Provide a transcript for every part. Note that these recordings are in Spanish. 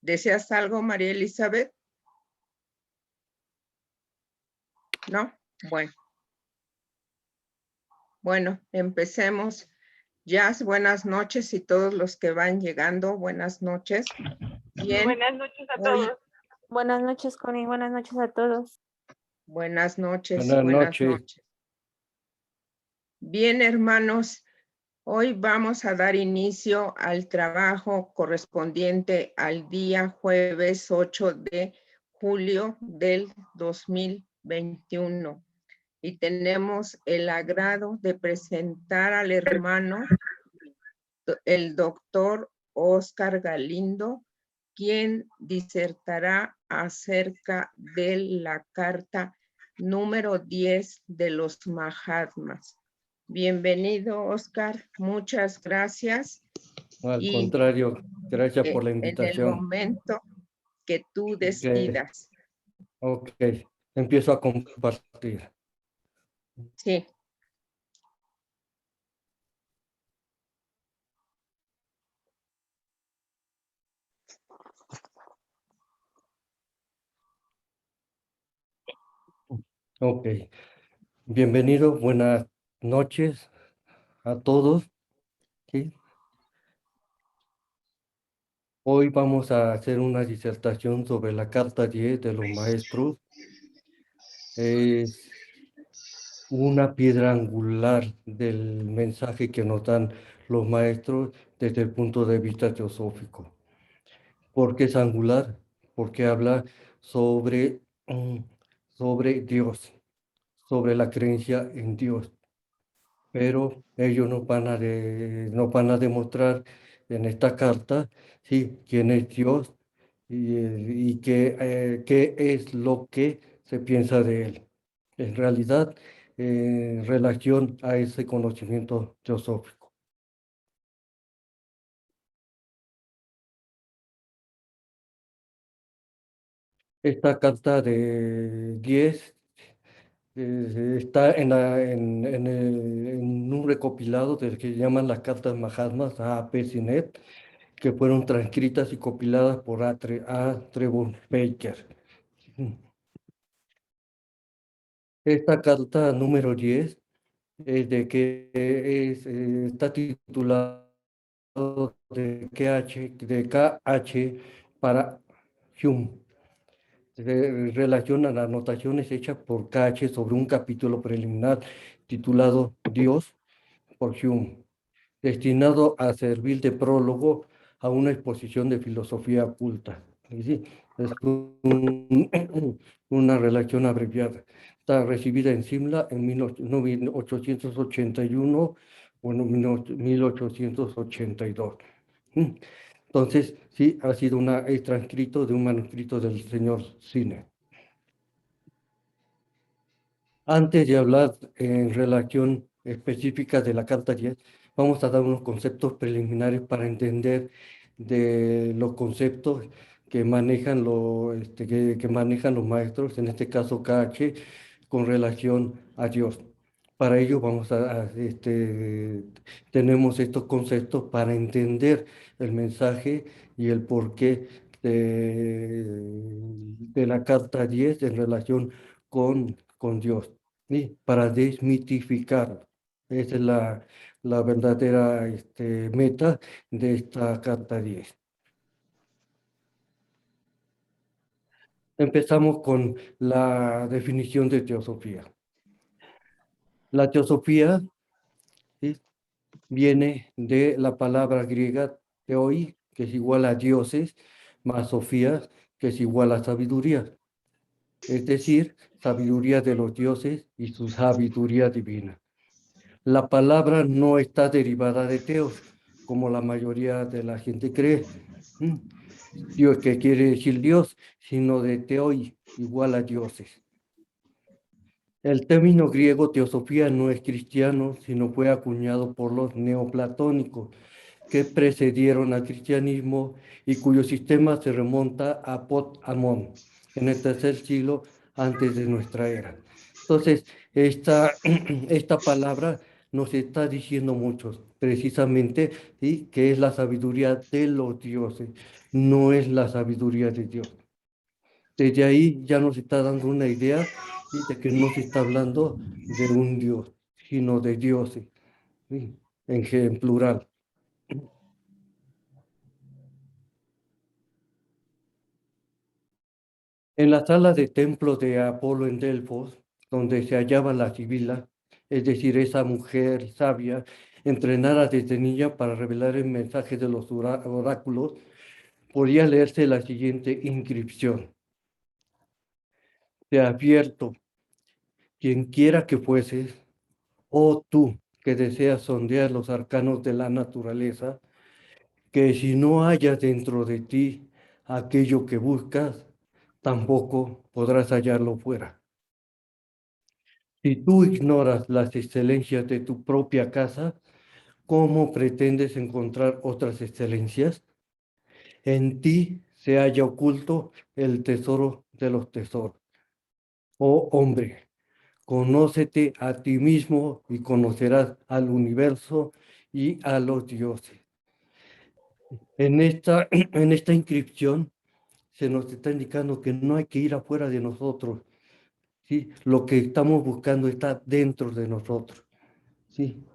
¿Deseas algo, María Elizabeth? ¿No? Bueno, empecemos. Jazz, buenas noches y todos los que van llegando, buenas noches. Bien. Buenas noches a todos. Buenas noches, Connie. Buenas noches a todos. Buenas noches. Buenas noches. Bien, hermanos, hoy vamos a dar inicio al trabajo correspondiente al día jueves 8 de julio del 2021. Y tenemos el agrado de presentar al hermano, el doctor Oscar Galindo, quien disertará acerca de la carta número 10 de los Mahatmas. Bienvenido, Oscar. Muchas gracias. Al contrario, gracias por la invitación. En el momento que tú decidas. Ok, empiezo a compartir. Sí. Ok, bienvenido, buenas noches a todos. ¿Sí? Hoy vamos a hacer una disertación sobre la carta 10 de los maestros. Es una piedra angular del mensaje que nos dan los maestros desde el punto de vista teosófico. ¿Por qué es angular? Porque habla sobre Dios, sobre la creencia en Dios. Pero ellos nos van a demostrar en esta carta, sí, quién es Dios y qué es lo que se piensa de él. En realidad, en relación a ese conocimiento teosófico. Esta carta de 10 está en un recopilado del que llaman las cartas Mahatmas a P. Sinet, que fueron transcritas y compiladas por A. Trevor Baker. Esta carta número 10 está titulada de KH para Hume. Relaciona las anotaciones hechas por KH sobre un capítulo preliminar titulado Dios por Hume, destinado a servir de prólogo a una exposición de filosofía oculta. Sí, es una relación abreviada. Está recibida en Simla en 1881 o en 1882. Entonces, sí, ha sido es transcrito de un manuscrito del señor Cine. Antes de hablar en relación específica de la Carta 10, vamos a dar unos conceptos preliminares para entender de los conceptos que manejan, que manejan los maestros, en este caso KH, con relación a Dios. Para ello tenemos estos conceptos para entender el mensaje y el porqué de la carta 10 en relación con Dios, ¿sí? Para desmitificar. Esa es la verdadera meta de esta carta 10. Empezamos con la definición de teosofía. La teosofía, ¿sí?, viene de la palabra griega theoi, que es igual a dioses, más sofía, que es igual a sabiduría. Es decir, sabiduría de los dioses y su sabiduría divina. La palabra no está derivada de teos, como la mayoría de la gente cree. Dios, que quiere decir Dios, sino de theoi, igual a dioses. El término griego teosofía no es cristiano, sino fue acuñado por los neoplatónicos, que precedieron al cristianismo y cuyo sistema se remonta a Pot Amón, en el tercer siglo antes de nuestra era. Entonces, esta palabra nos está diciendo mucho, precisamente, ¿sí? Que es la sabiduría de los dioses, no es la sabiduría de Dios. Desde ahí ya nos está dando una idea, ¿sí? De que no se está hablando de un Dios, sino de dioses, ¿sí? En plural. En la sala de templo de Apolo en Delfos, donde se hallaba la Sibila, es decir, esa mujer sabia, entrenada desde niña para revelar el mensaje de los oráculos, podía leerse la siguiente inscripción: te advierto, quien quiera que fueses, oh tú que deseas sondear los arcanos de la naturaleza, que si no hallas dentro de ti aquello que buscas, tampoco podrás hallarlo fuera. Si tú ignoras las excelencias de tu propia casa, ¿cómo pretendes encontrar otras excelencias? En ti se halla oculto el tesoro de los tesoros. Oh hombre, conócete a ti mismo y conocerás al universo y a los dioses. En esta inscripción se nos está indicando que no hay que ir afuera de nosotros, ¿sí? Lo que estamos buscando está dentro de nosotros, ¿sí?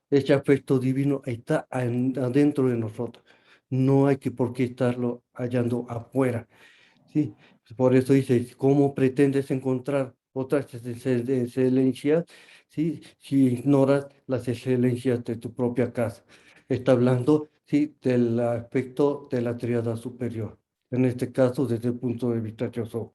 Ese afecto divino está adentro de nosotros. No hay que por qué estarlo hallando afuera, ¿sí? Por eso dice, ¿cómo pretendes encontrar otras excelencias, ¿sí? Si ignoras las excelencias de tu propia casa? Está hablando, ¿sí? Del aspecto de la tríada superior. En este caso, desde el punto de vista teosófico.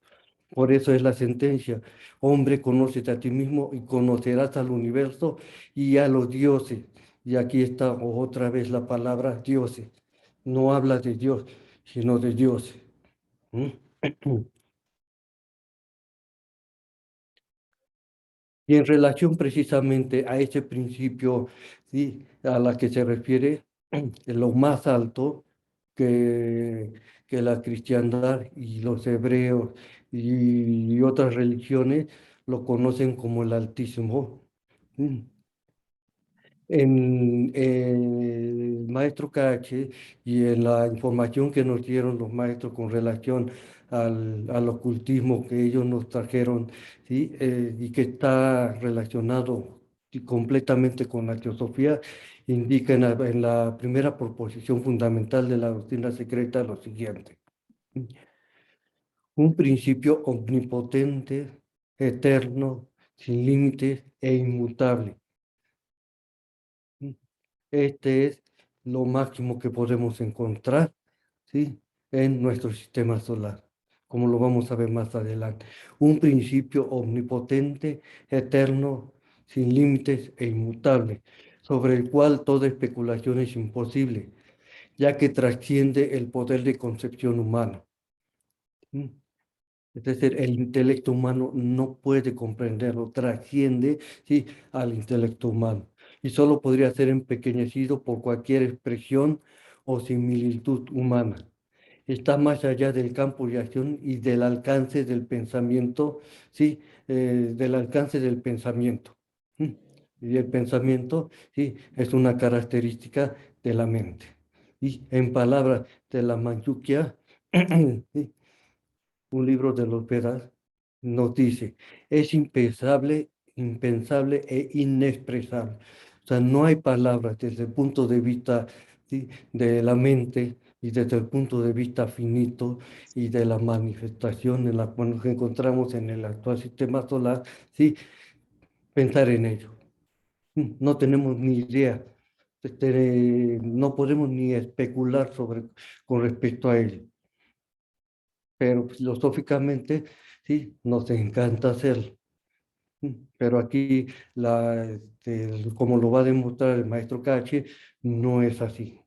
Por eso es la sentencia: hombre, conócete a ti mismo y conocerás al universo y a los dioses. Y aquí está otra vez la palabra dioses. No habla de Dios, sino de dioses. ¿Mm? Y en relación precisamente a ese principio, ¿sí? A la que se refiere, en lo más alto que, que la cristiandad y los hebreos y otras religiones lo conocen como el Altísimo. ¿Sí? En el maestro Cache y en la información que nos dieron los maestros con relación al ocultismo que ellos nos trajeron, ¿sí? Y que está relacionado completamente con la teosofía, indica en la primera proposición fundamental de la doctrina secreta lo siguiente: un principio omnipotente, eterno, sin límites e inmutable. Este es lo máximo que podemos encontrar, ¿sí? En nuestro sistema solar, como lo vamos a ver más adelante. Un principio omnipotente, eterno, sin límites e inmutable, sobre el cual toda especulación es imposible, ya que trasciende el poder de concepción humana. ¿Sí? Es decir, el intelecto humano no puede comprenderlo, trasciende, ¿sí? Al intelecto humano. Y solo podría ser empequeñecido por cualquier expresión o similitud humana. Está más allá del campo de acción y del alcance del pensamiento, ¿sí? Del alcance del pensamiento. ¿Mm? Y el pensamiento, ¿sí? Es una característica de la mente. Y en palabras de la Manchukia, ¿sí? Un libro de los Vedas, nos dice: es impensable e inexpresable. O sea, no hay palabras desde el punto de vista, ¿sí? De la mente y desde el punto de vista finito y de la manifestación en la cual nos encontramos en el actual sistema solar, ¿sí? Pensar en ello. No tenemos ni idea, no podemos ni especular con respecto a ello, pero filosóficamente sí, nos encanta hacerlo. Pero aquí, como lo va a demostrar el maestro Cachi, no es así.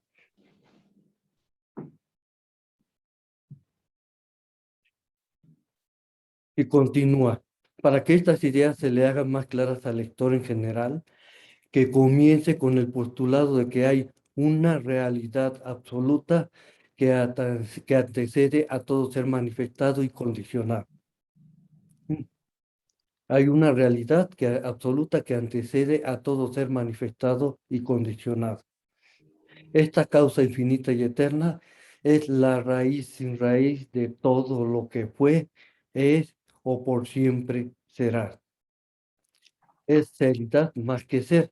Y continúa: para que estas ideas se le hagan más claras al lector en general, que comience con el postulado de que hay una realidad absoluta que antecede a todo ser manifestado y condicionado. Hay una realidad absoluta que antecede a todo ser manifestado y condicionado. Esta causa infinita y eterna es la raíz sin raíz de todo lo que fue, es o por siempre será. Es seridad más que ser.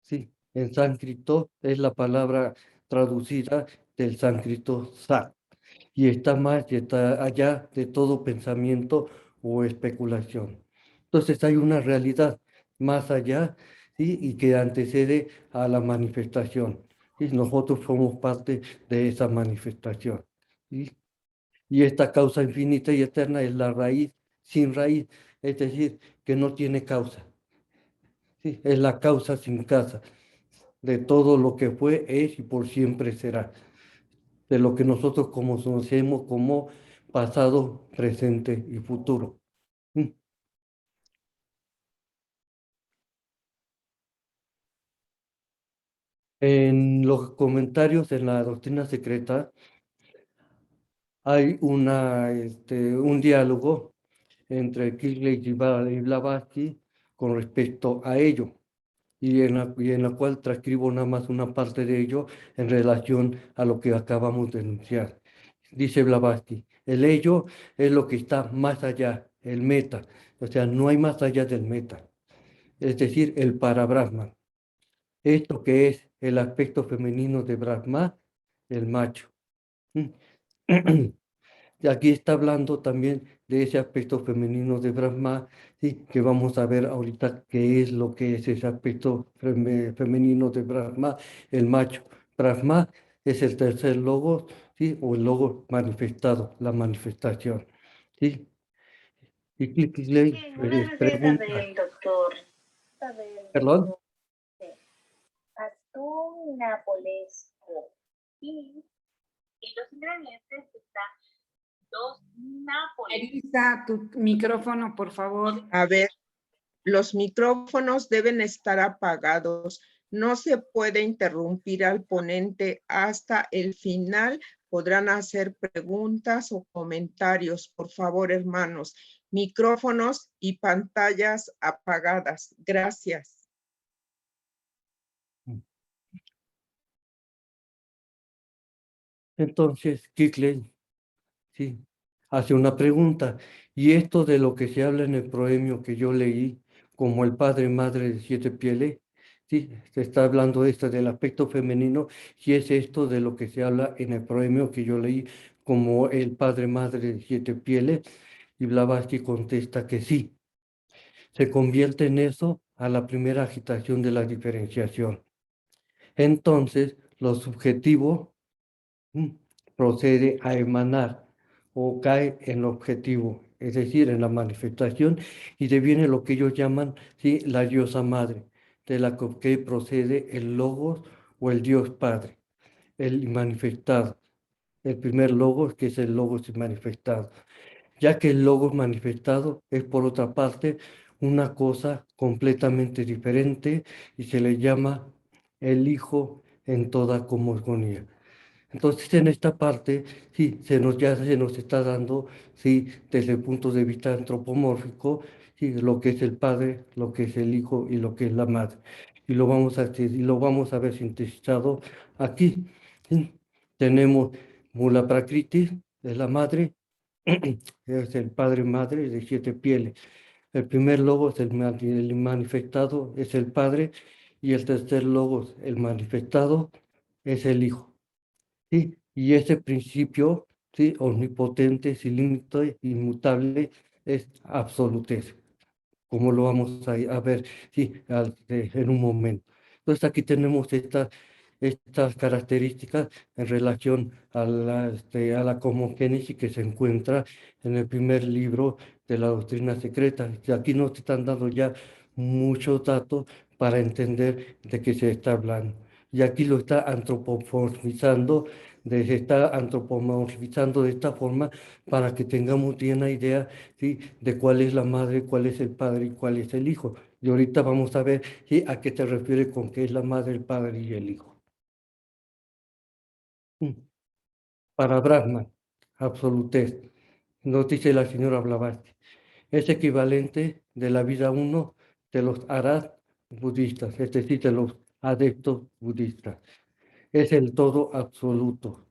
Sí, en sánscrito es la palabra traducida del sánscrito sat y está más y está allá de todo pensamiento o especulación. Entonces hay una realidad más allá, ¿sí? Y que antecede a la manifestación. Y nosotros somos parte de esa manifestación. ¿Sí? Y esta causa infinita y eterna es la raíz sin raíz, es decir, que no tiene causa. ¿Sí? Es la causa sin causa de todo lo que fue, es y por siempre será, de lo que nosotros conocemos como pasado, presente y futuro. Mm. En los comentarios en la doctrina secreta hay un diálogo entre Kirchner y Blavatsky con respecto a ello. Y en la cual transcribo nada más una parte de ello en relación a lo que acabamos de enunciar. Dice Blavatsky, el ello es lo que está más allá, el meta, o sea, no hay más allá del meta, es decir, el para Brahman. Esto que es el aspecto femenino de Brahma, el macho. Y aquí está hablando también de ese aspecto femenino de Brahma, ¿sí? Que vamos a ver ahorita qué es lo que es ese aspecto femenino de Brahma, el macho. Brahma es el tercer logo, ¿sí? O el logo manifestado, la manifestación. ¿Sí? Y Kipling Una receta pregunta, del doctor. perdón, Atún napolesco. Y en los ingredientes están 2 nápoles. Elisa, tu micrófono, por favor. A ver, los micrófonos deben estar apagados. No se puede interrumpir al ponente hasta el final. Podrán hacer preguntas o comentarios. Por favor, hermanos, micrófonos y pantallas apagadas. Gracias. entonces Kipling, sí, hace una pregunta. Y esto de lo que se habla en el proemio que yo leí, como el padre madre de 7 pieles, sí, se está hablando de esto del aspecto femenino, y es esto de lo que se habla en el proemio que yo leí, como el padre madre de 7 pieles, y Blavatsky contesta que sí, se convierte en eso a la primera agitación de la diferenciación. Entonces, lo subjetivo mm, procede a emanar o cae en el objetivo, es decir, en la manifestación, y deviene lo que ellos llaman, ¿sí?, la diosa madre, de la que procede el logos o el Dios Padre, el manifestado. El primer logos, que es el logos manifestado, ya que el logos manifestado es, por otra parte, una cosa completamente diferente y se le llama el Hijo en toda cosmogonía. Entonces, en esta parte, sí, ya se nos está dando, sí, desde el punto de vista antropomórfico, sí, lo que es el Padre, lo que es el Hijo y lo que es la Madre. Y lo vamos a ver sintetizado aquí. ¿Sí? Tenemos Mula Prakriti, es la Madre, es el Padre Madre de 7 pieles. El primer logo es el manifestado, es el Padre, y el tercer logo, el manifestado, es el Hijo. ¿Sí? Y ese principio, ¿sí?, omnipotente, sin límite, inmutable, es absolutez, como lo vamos a ver, sí, en un momento. Entonces aquí tenemos estas características en relación a la cosmogénesis que se encuentra en el primer libro de la doctrina secreta. Y aquí nos están dando ya muchos datos para entender de qué se está hablando. Y aquí lo está antropomorfizando, se está antropomorfizando de esta forma para que tengamos una idea, ¿sí?, de cuál es la madre, cuál es el padre y cuál es el hijo. Y ahorita vamos a ver, ¿sí?, a qué te refieres con qué es la madre, el padre y el hijo. Para Brahman, absolutez, nos dice la señora Blavatsky, es equivalente de la vida uno de los Arhat budistas, es decir, de los adeptos budistas. Es el todo absoluto,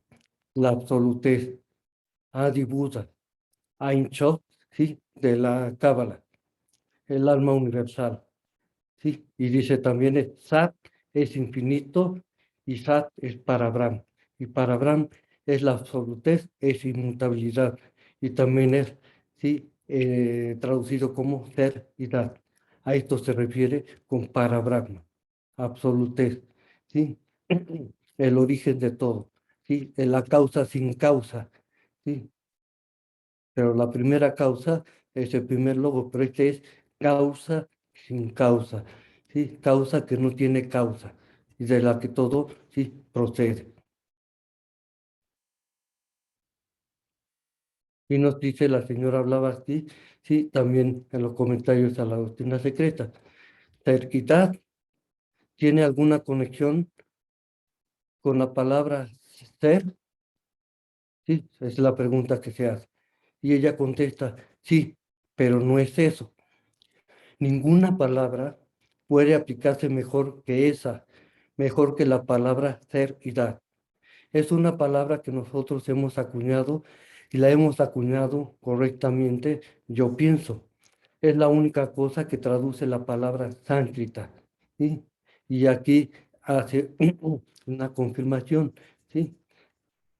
la absolutez, Adi Buda, Ein Sof, ¿sí? De la Cábala, el alma universal. ¿Sí? Y dice también Sat es infinito y Sat es Parabrahma. Y Parabrahma es la absolutez, es inmutabilidad. Y también es, ¿sí? Traducido como ser y dar. A esto se refiere con Parabrahma, absolutez, ¿sí? El origen de todo, ¿sí? La causa sin causa, ¿sí? Pero la primera causa es el primer logo, pero este es causa sin causa, ¿sí? Causa que no tiene causa y de la que todo, sí, procede. Y nos dice la señora Blavatsky, sí, también en los comentarios a la doctrina secreta. ¿Cerquidad tiene alguna conexión con la palabra ser? Sí, es la pregunta que se hace. Y ella contesta, sí, pero no es eso. Ninguna palabra puede aplicarse mejor que esa, mejor que la palabra ser y dar. Es una palabra que nosotros hemos acuñado y la hemos acuñado correctamente, yo pienso. Es la única cosa que traduce la palabra sánscrita, ¿sí? Y aquí hace una confirmación, ¿sí?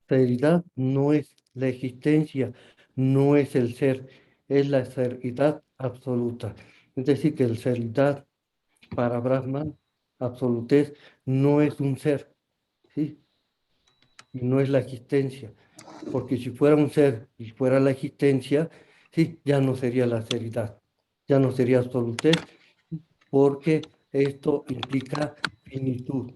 Seridad no es la existencia, no es el ser, es la seridad absoluta. Es decir, que el seridad para Brahman, absolutez, no es un ser, ¿sí? Y no es la existencia. Porque si fuera un ser y fuera la existencia, sí, ya no sería la seridad, ya no sería absolutez, porque esto implica finitud.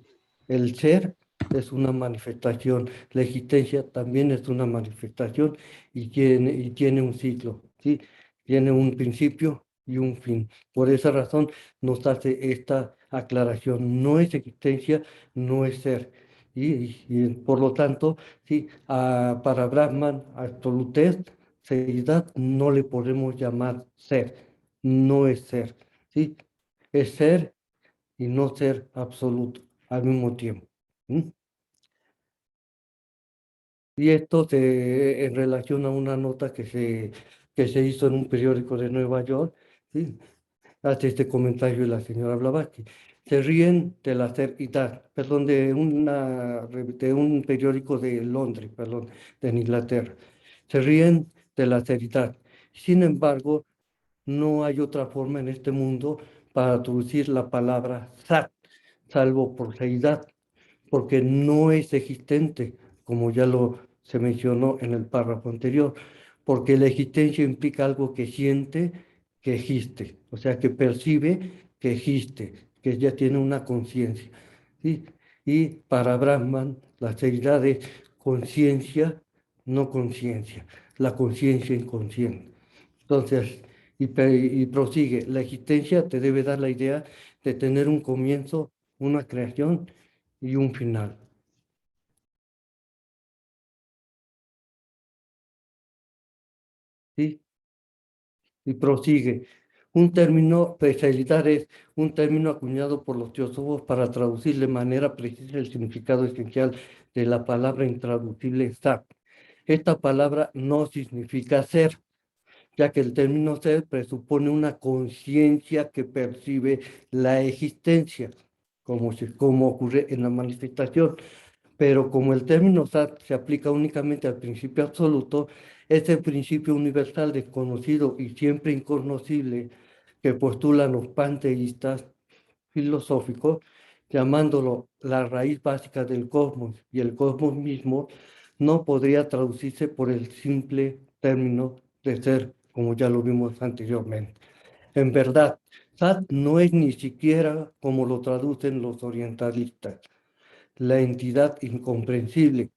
El ser es una manifestación, la existencia también es una manifestación y tiene un ciclo, ¿sí? Tiene un principio y un fin. Por esa razón nos hace esta aclaración. No es existencia, no es ser. Y por lo tanto, sí, para Brahman, absolutez, seridad, no le podemos llamar ser, no es ser, ¿sí? Es ser y no ser absoluto al mismo tiempo. ¿Mm? Y esto en relación a una nota que se hizo en un periódico de Nueva York, ¿sí? Hace este comentario la señora Blavatsky. Se ríen de la seridad, perdón, de un periódico de Londres, perdón, de Inglaterra. Se ríen de la seridad. Sin embargo, no hay otra forma en este mundo para traducir la palabra sat, salvo por seidad, porque no es existente, como ya lo se mencionó en el párrafo anterior, porque la existencia implica algo que siente, que existe, o sea, que percibe, que existe, que ya tiene una conciencia, ¿sí? Y para Brahman, la seidad es conciencia, no conciencia, la conciencia inconsciente. Entonces, y prosigue, la existencia te debe dar la idea de tener un comienzo, una creación y un final. ¿Sí? Y prosigue. Un término, especialidad es un término acuñado por los teósofos para traducir de manera precisa el significado esencial de la palabra intraducible sat. Esta palabra no significa ser, ya que el término ser presupone una conciencia que percibe la existencia, como ocurre en la manifestación. Pero como el término sat se aplica únicamente al principio absoluto, es el principio universal desconocido y siempre inconocible que postulan los panteístas filosóficos, llamándolo la raíz básica del cosmos y el cosmos mismo, no podría traducirse por el simple término de ser, como ya lo vimos anteriormente. En verdad, Sat no es ni siquiera como lo traducen los orientalistas, la entidad incomprensible,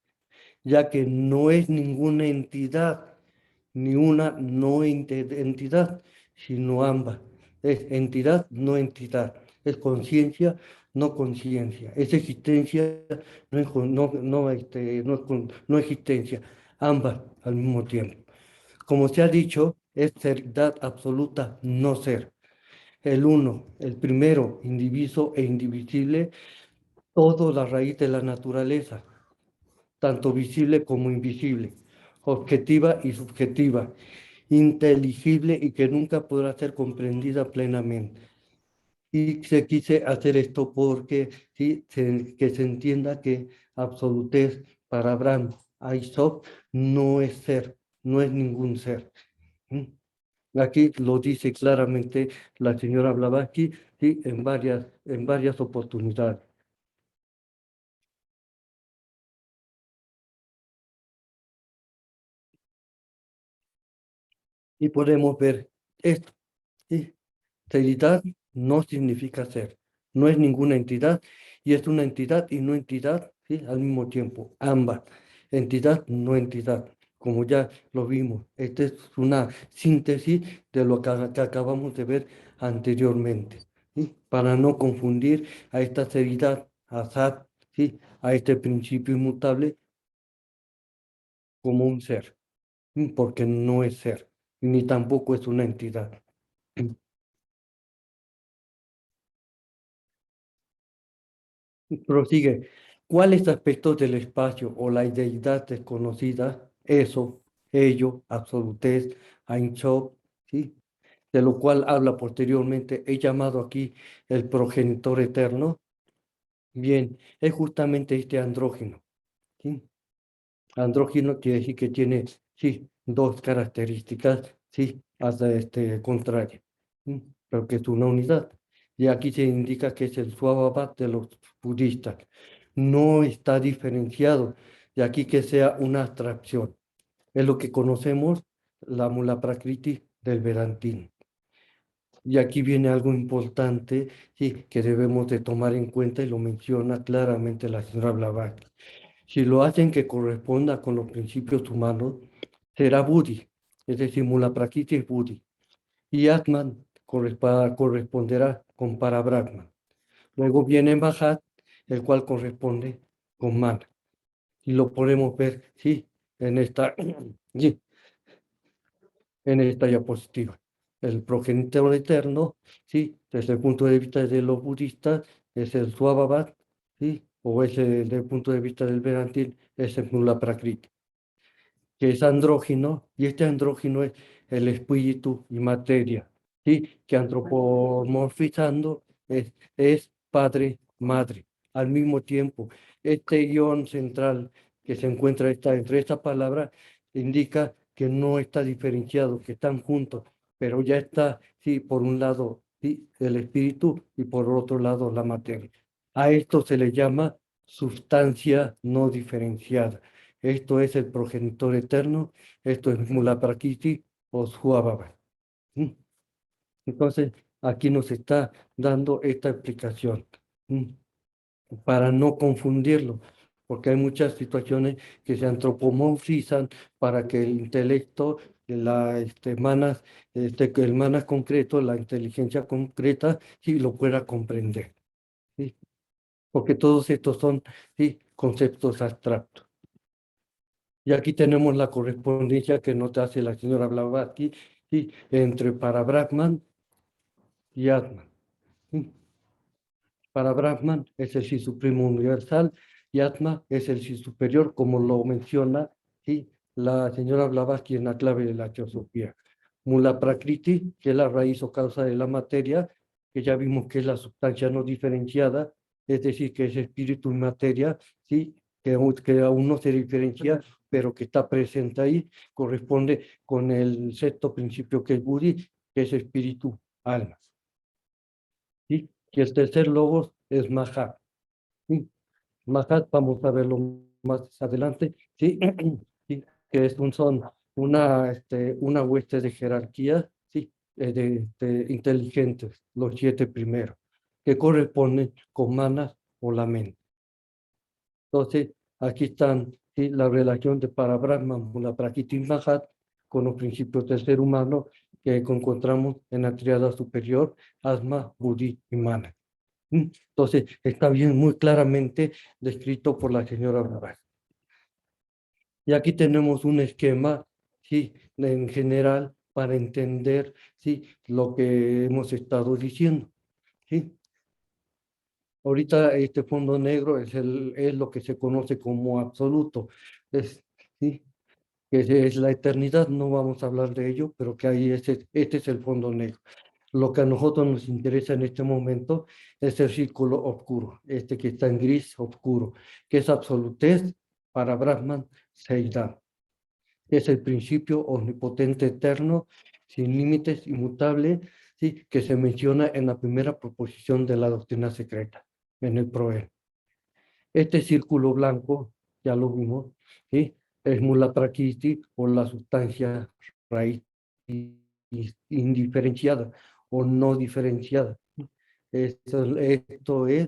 ya que no es ninguna entidad, ni una no entidad, sino ambas. Es entidad, no entidad. Es conciencia, no conciencia. Es existencia, no existencia. Ambas al mismo tiempo. Como se ha dicho, es seridad absoluta, no ser. el uno, el primero, indiviso e indivisible, todo la raíz de la naturaleza, tanto visible como invisible, objetiva y subjetiva, inteligible y que nunca podrá ser comprendida plenamente. Y se quise hacer esto porque sí, que se entienda que absolutez para Abraham, Aesop, no es ser, no es ningún ser. ¿Mm? Aquí lo dice claramente la señora Blavatsky, sí, en varias oportunidades. Y podemos ver esto, ¿sí? Seridad no significa ser, no es ninguna entidad y es una entidad y no entidad, ¿sí? Al mismo tiempo, ambas, entidad, no entidad, como ya lo vimos. Esta es una síntesis de lo que acabamos de ver anteriormente, ¿sí? Para no confundir a esta seridad, a Sat, ¿sí? A este principio inmutable como un ser, ¿sí? Porque no es ser, ni tampoco es una entidad. Prosigue. ¿Cuáles aspectos del espacio o la deidad desconocida, eso, ello, absolutez, Ein Sof, ¿sí? De lo cual habla posteriormente, he llamado aquí el progenitor eterno? Bien, es justamente este andrógeno, ¿sí? Andrógeno quiere decir que tiene, sí, dos características, sí, hasta contrarias, ¿sí? Pero que es una unidad. Y aquí se indica que es el Swabhavat de los budistas. No está diferenciado, de aquí que sea una abstracción. Es lo que conocemos, la Mula Prakriti del Vedantismo. Y aquí viene algo importante, sí, que debemos de tomar en cuenta y lo menciona claramente la señora Blavatsky. Si lo hacen que corresponda con los principios humanos, será Buddhi, es decir, Mula Prakriti es Buddhi. Y Atman corresponderá con Parabrahman. Luego viene Mahat, el cual corresponde con Mana. Y lo podemos ver, sí, en esta, sí, en esta diapositiva. El progenitor eterno, sí, desde el punto de vista de los budistas, es el Swabhavat, sí, o es desde el punto de vista del Vedantismo, es el Mula Prakriti, que es andrógino, y este andrógino es el espíritu y materia, ¿sí? Que antropomorfizando es padre, madre, al mismo tiempo. Este guión central que se encuentra entre estas palabras indica que no está diferenciado, que están juntos, pero ya está, sí, por un lado, sí, el espíritu y por otro lado la materia. A esto se le llama sustancia no diferenciada. Esto es el progenitor eterno, esto es Mula Prakriti o Swabhava. ¿Mm? Entonces, aquí nos está dando esta explicación, para no confundirlo, porque hay muchas situaciones que se antropomorfizan para que el intelecto, que el manas concreto, la inteligencia concreta, sí lo pueda comprender, ¿sí? Porque todos estos son, sí, conceptos abstractos. Y aquí tenemos la correspondencia que nos hace la señora Blavatsky, ¿sí? Entre para Brahman y Atman, ¿sí? Para Brahman es el sí supremo universal y Atma es el sí superior, como lo menciona, ¿sí? La señora Blavatsky en la clave de la teosofía. Mula Prakriti, que es la raíz o causa de la materia, que ya vimos que es la sustancia no diferenciada, es decir, que es espíritu y materia, ¿sí? Que aún no se diferencia, pero que está presente ahí, corresponde con el sexto principio que es Buddhi, que es espíritu, alma. ¿Sí? Y el tercer logos es Mahat, ¿sí? Mahat, vamos a verlo más adelante, ¿sí? ¿Sí? Que es un son, una hueste de jerarquía, ¿sí? De inteligentes, los 7 primeros, que corresponden con manas o la mente. Entonces, aquí están, ¿sí? La relación de Parabrahman, la Prakriti Mahat, con los principios del ser humano que encontramos en la triada superior, Asma, Buddhi y Mana. Entonces, está bien, muy claramente descrito por la señora Blavatsky. Y aquí tenemos un esquema, ¿sí? En general, para entender, ¿sí?, lo que hemos estado diciendo, ¿sí? Ahorita este fondo negro es lo que se conoce como absoluto, ¿sí?, que es la eternidad. No vamos a hablar de ello, pero que ahí este es el fondo negro. Lo que a nosotros nos interesa en este momento es el círculo oscuro, este que está en gris oscuro, que es absolutez para Brahman Seidan. Es el principio omnipotente eterno, sin límites, inmutable, ¿sí?, que se menciona en la primera proposición de la doctrina secreta, en el Proel. Este círculo blanco, ya lo vimos, ¿sí?, es Mula Prakriti, o la sustancia raíz indiferenciada o no diferenciada. Esto es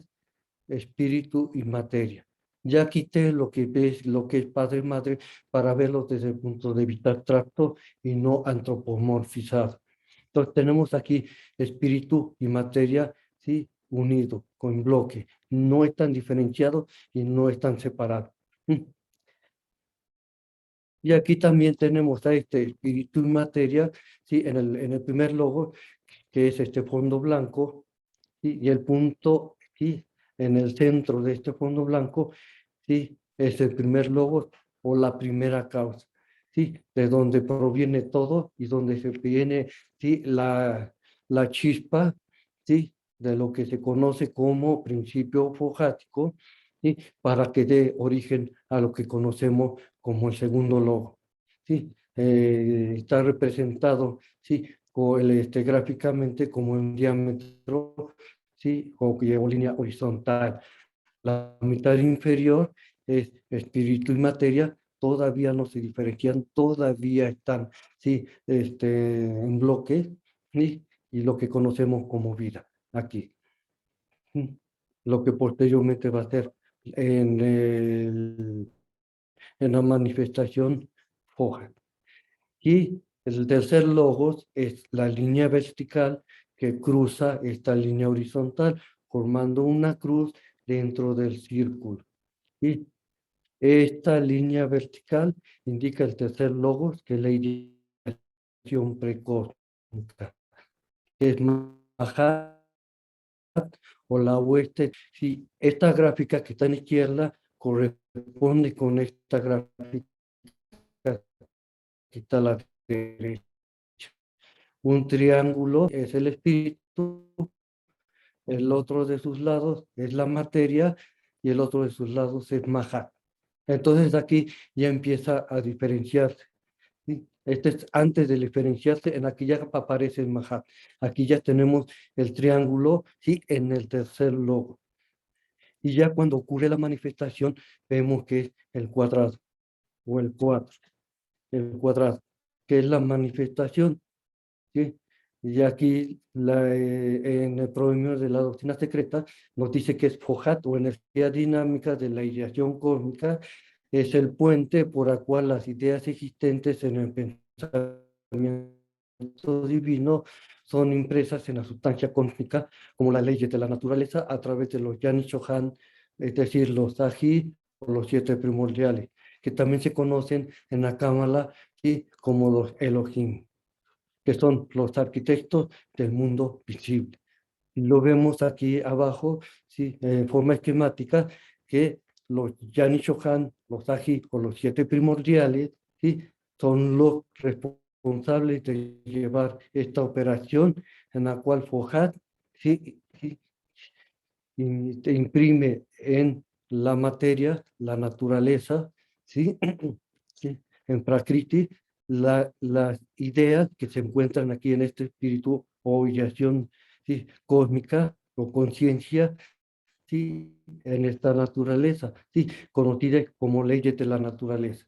espíritu y materia. Ya quité lo que es padre y madre para verlo desde el punto de vista abstracto y no antropomorfizado. Entonces tenemos aquí espíritu y materia, ¿sí?, unidos, con bloque. No están diferenciados y no están separados. Y aquí también tenemos a este espíritu y materia, ¿sí?, en el primer logo, que es este fondo blanco, ¿sí?, y el punto, ¿sí?, en el centro de este fondo blanco, ¿sí?, es el primer logo o la primera causa, ¿sí?, de donde proviene todo y donde se viene, ¿sí?, la chispa, ¿sí?, de lo que se conoce como principio fojático, ¿sí?, para que dé origen a lo que conocemos como el segundo logo, ¿sí? Está representado, ¿sí?, gráficamente como un diámetro, ¿sí?, o línea horizontal. La mitad inferior es espíritu y materia, todavía no se diferencian, todavía están, ¿sí?, en bloque, ¿sí?, y lo que conocemos como vida, aquí. Lo que posteriormente va a ser en la manifestación foja. Y el tercer logos es la línea vertical que cruza esta línea horizontal, formando una cruz dentro del círculo. Y esta línea vertical indica el tercer logos, que es la ideación precósmica, que es Mahat o la oeste. Sí, esta gráfica que está en la izquierda corresponde con esta gráfica que está a la derecha. Un triángulo es el espíritu, el otro de sus lados es la materia y el otro de sus lados es Mahat. Entonces aquí ya empieza a diferenciarse, ¿sí? Este es antes de diferenciarse, en aquí ya aparece el Mahat. Aquí ya tenemos el triángulo, ¿sí?, en el tercer logo. Y ya cuando ocurre la manifestación, vemos que es el cuadrado, o el cuadrado, que es la manifestación, ¿sí? Y aquí en el proverbio de la doctrina secreta nos dice que es Fohat, o energía dinámica de la ideación cósmica, es el puente por el cual las ideas existentes en el pensamiento divino son impresas en la sustancia cósmica como las leyes de la naturaleza a través de los Yani Chohan, es decir, los Aji o los 7 primordiales, que también se conocen en la Cábala, ¿sí?, como los Elohim, que son los arquitectos del mundo visible. Y lo vemos aquí abajo, ¿sí?, en forma esquemática, que los Yani Chohan, los Aji o los 7 primordiales, ¿sí?, son los responsables de llevar esta operación en la cual Fohat, ¿sí?, te imprime en la materia, la naturaleza, ¿sí? ¿Sí? En Prakriti, las ideas que se encuentran aquí en este espíritu o ideación, ¿sí?, cósmica o conciencia, ¿sí?, en esta naturaleza, ¿sí?, conocida como leyes de la naturaleza.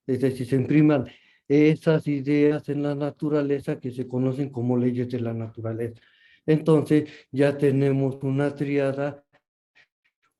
Es decir, se impriman esas ideas en la naturaleza que se conocen como leyes de la naturaleza. Entonces ya tenemos una tríada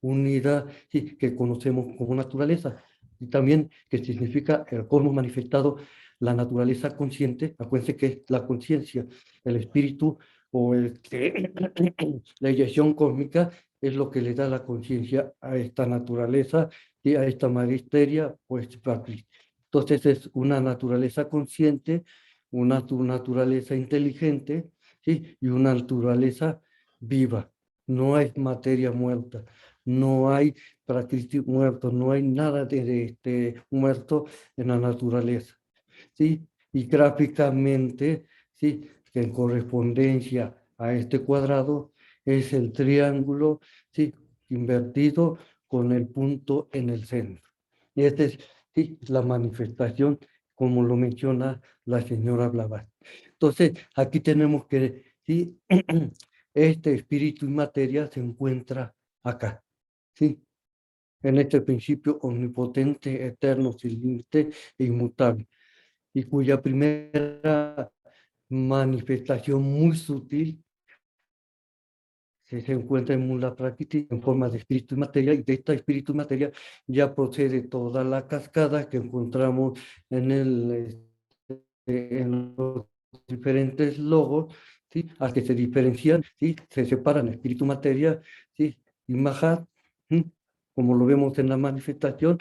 unida, sí, que conocemos como naturaleza, y también que significa el cosmos manifestado, la naturaleza consciente. Acuérdense que es la conciencia, el espíritu o la eyección cósmica es lo que le da la conciencia a esta naturaleza y a esta materia, pues, Prakriti. Entonces es una naturaleza consciente una naturaleza inteligente, ¿sí? Y una naturaleza viva. No hay materia muerta, no hay prakriti muerto, no hay nada de muerto en la naturaleza, ¿sí? Y gráficamente, ¿sí? Que en correspondencia a este cuadrado es el triángulo, ¿sí? Invertido con el punto en el centro. Y esta es, sí, la manifestación, como lo menciona la señora Blavatsky. Entonces, aquí tenemos que, ¿sí? Este espíritu y materia se encuentra acá, ¿sí? En este principio omnipotente, eterno, sin límite e inmutable, y cuya primera manifestación muy sutil se encuentra en Mula Prakriti en forma de espíritu y materia, y de esta espíritu y materia ya procede toda la cascada que encontramos en, en los diferentes logos, ¿sí? A que se diferencian, ¿sí? Se separan espíritu, materia, ¿sí? Y Mahat, ¿sí? Como lo vemos en la manifestación,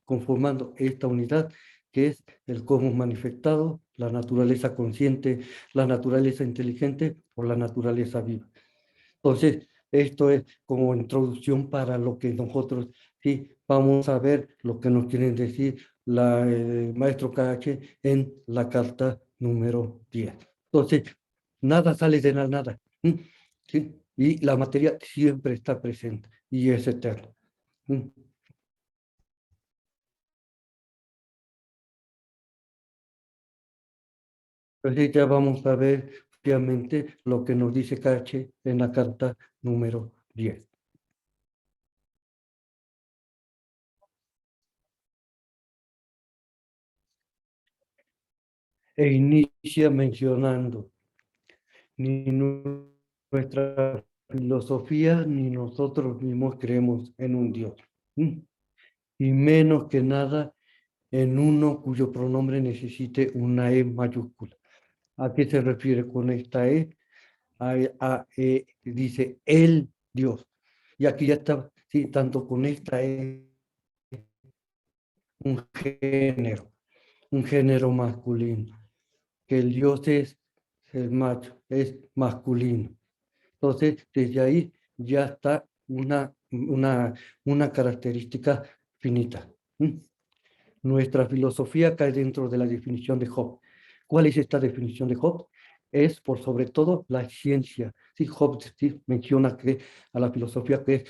conformando esta unidad que es el cosmos manifestado, la naturaleza consciente, la naturaleza inteligente o la naturaleza viva. Entonces, esto es como introducción para lo que nosotros, sí, vamos a ver lo que nos quieren decir el maestro KH en la carta número 10. Entonces, nada sale de la nada, ¿sí? Y la materia siempre está presente y es eterna. Entonces ya vamos a ver obviamente lo que nos dice KH en la carta número 10. E inicia mencionando, ni nuestra filosofía ni nosotros mismos creemos en un Dios. Y menos que nada en uno cuyo pronombre necesite una E mayúscula. ¿A qué se refiere con esta E? Dice el Dios. Y aquí ya está, sí, tanto con esta E, un género masculino, que el Dios es el macho, es masculino. Entonces, desde ahí ya está una característica finita. Nuestra filosofía cae dentro de la definición de Hobbes. ¿Cuál es esta definición de Hobbes? Es por sobre todo la ciencia. Sí, Hobbes sí, menciona que a la filosofía que es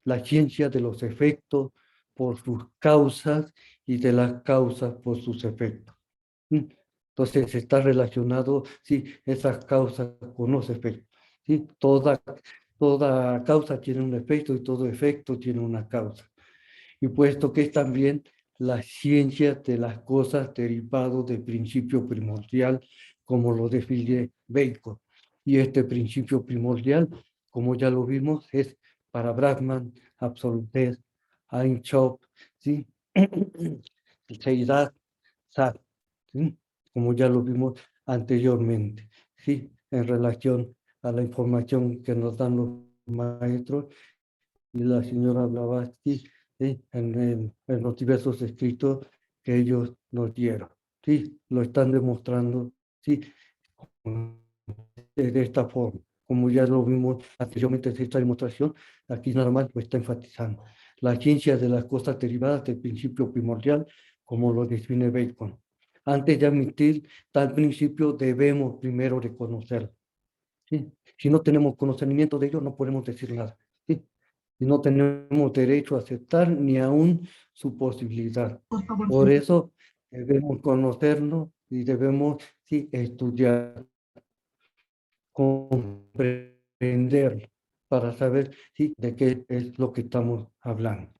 la ciencia de los efectos por sus causas y de las causas por sus efectos. Entonces está relacionado, sí, esas causas con los efectos. ¿Sí? Toda causa tiene un efecto y todo efecto tiene una causa. Y puesto que es también la ciencia de las cosas derivado del principio primordial, como lo define Bacon. Y este principio primordial, como ya lo vimos, es para Brahman, absolutez, Ein Sof, ¿sí? Seidad, Sat, ¿sí? Como ya lo vimos anteriormente, ¿sí? En relación a la información que nos dan los maestros y la señora Blavatsky, ¿sí? En los diversos escritos que ellos nos dieron. ¿Sí? Lo están demostrando, ¿sí? De esta forma. Como ya lo vimos anteriormente de esta demostración, aquí nada más lo está enfatizando. La ciencia de las cosas derivadas del principio primordial, como lo define Bacon. Antes de admitir tal principio, debemos primero reconocerlo. ¿Sí? Si no tenemos conocimiento de ello, no podemos decir nada. ¿Sí? Y no tenemos derecho a aceptar ni aún su posibilidad. Por eso debemos conocernos y debemos, sí, estudiar, comprender para saber, sí, de qué es lo que estamos hablando.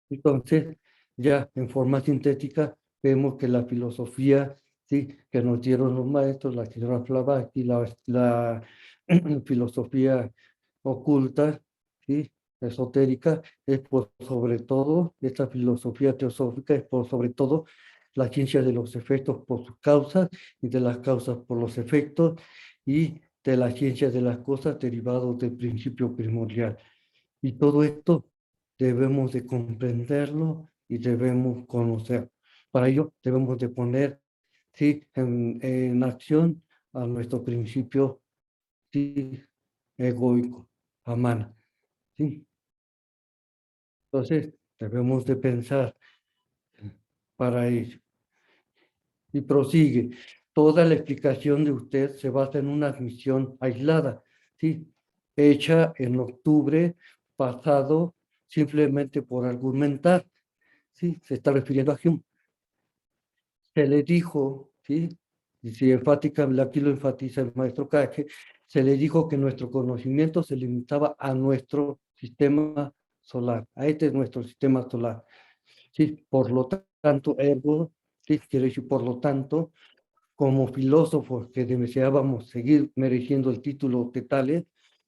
Entonces, ya en forma sintética, vemos que la filosofía, sí, que nos dieron los maestros, la señora Blavatsky, la filosofía oculta, sí, esotérica, es por sobre todo, esta filosofía teosófica es por sobre todo la ciencia de los efectos por sus causas y de las causas por los efectos y de la ciencia de las cosas derivados del principio primordial. Y todo esto debemos de comprenderlo y debemos conocer. Para ello debemos de poner ¿sí? En acción a nuestro principio, sí, egoico, amana, ¿sí? Entonces, debemos de pensar para ello. Y prosigue. Toda la explicación de usted se basa en una admisión aislada, ¿sí? Hecha en octubre pasado simplemente por argumentar, ¿sí? Se está refiriendo a Hume. Se le dijo, ¿sí? Y si enfática, aquí lo enfatiza el maestro Cache, se le dijo que nuestro conocimiento se limitaba a nuestro sistema solar. A este es nuestro sistema solar. ¿Sí? Por lo tanto, ergo, ¿sí? Quiere decir, por lo tanto, como filósofos que deseábamos seguir mereciendo el título de tales,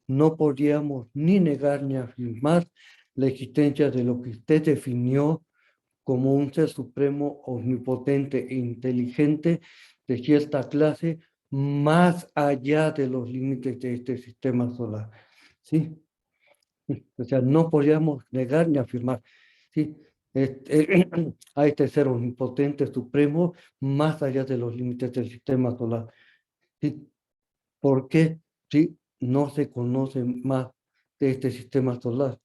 no podíamos ni negar ni afirmar la existencia de lo que usted definió como un ser supremo, omnipotente e inteligente de cierta clase, más allá de los límites de este sistema solar. ¿Sí? O sea, no podíamos negar ni afirmar, ¿sí? A este ser omnipotente supremo más allá de los límites del sistema solar. ¿Sí? ¿Por qué? ¿Sí? No se conoce más de este sistema solar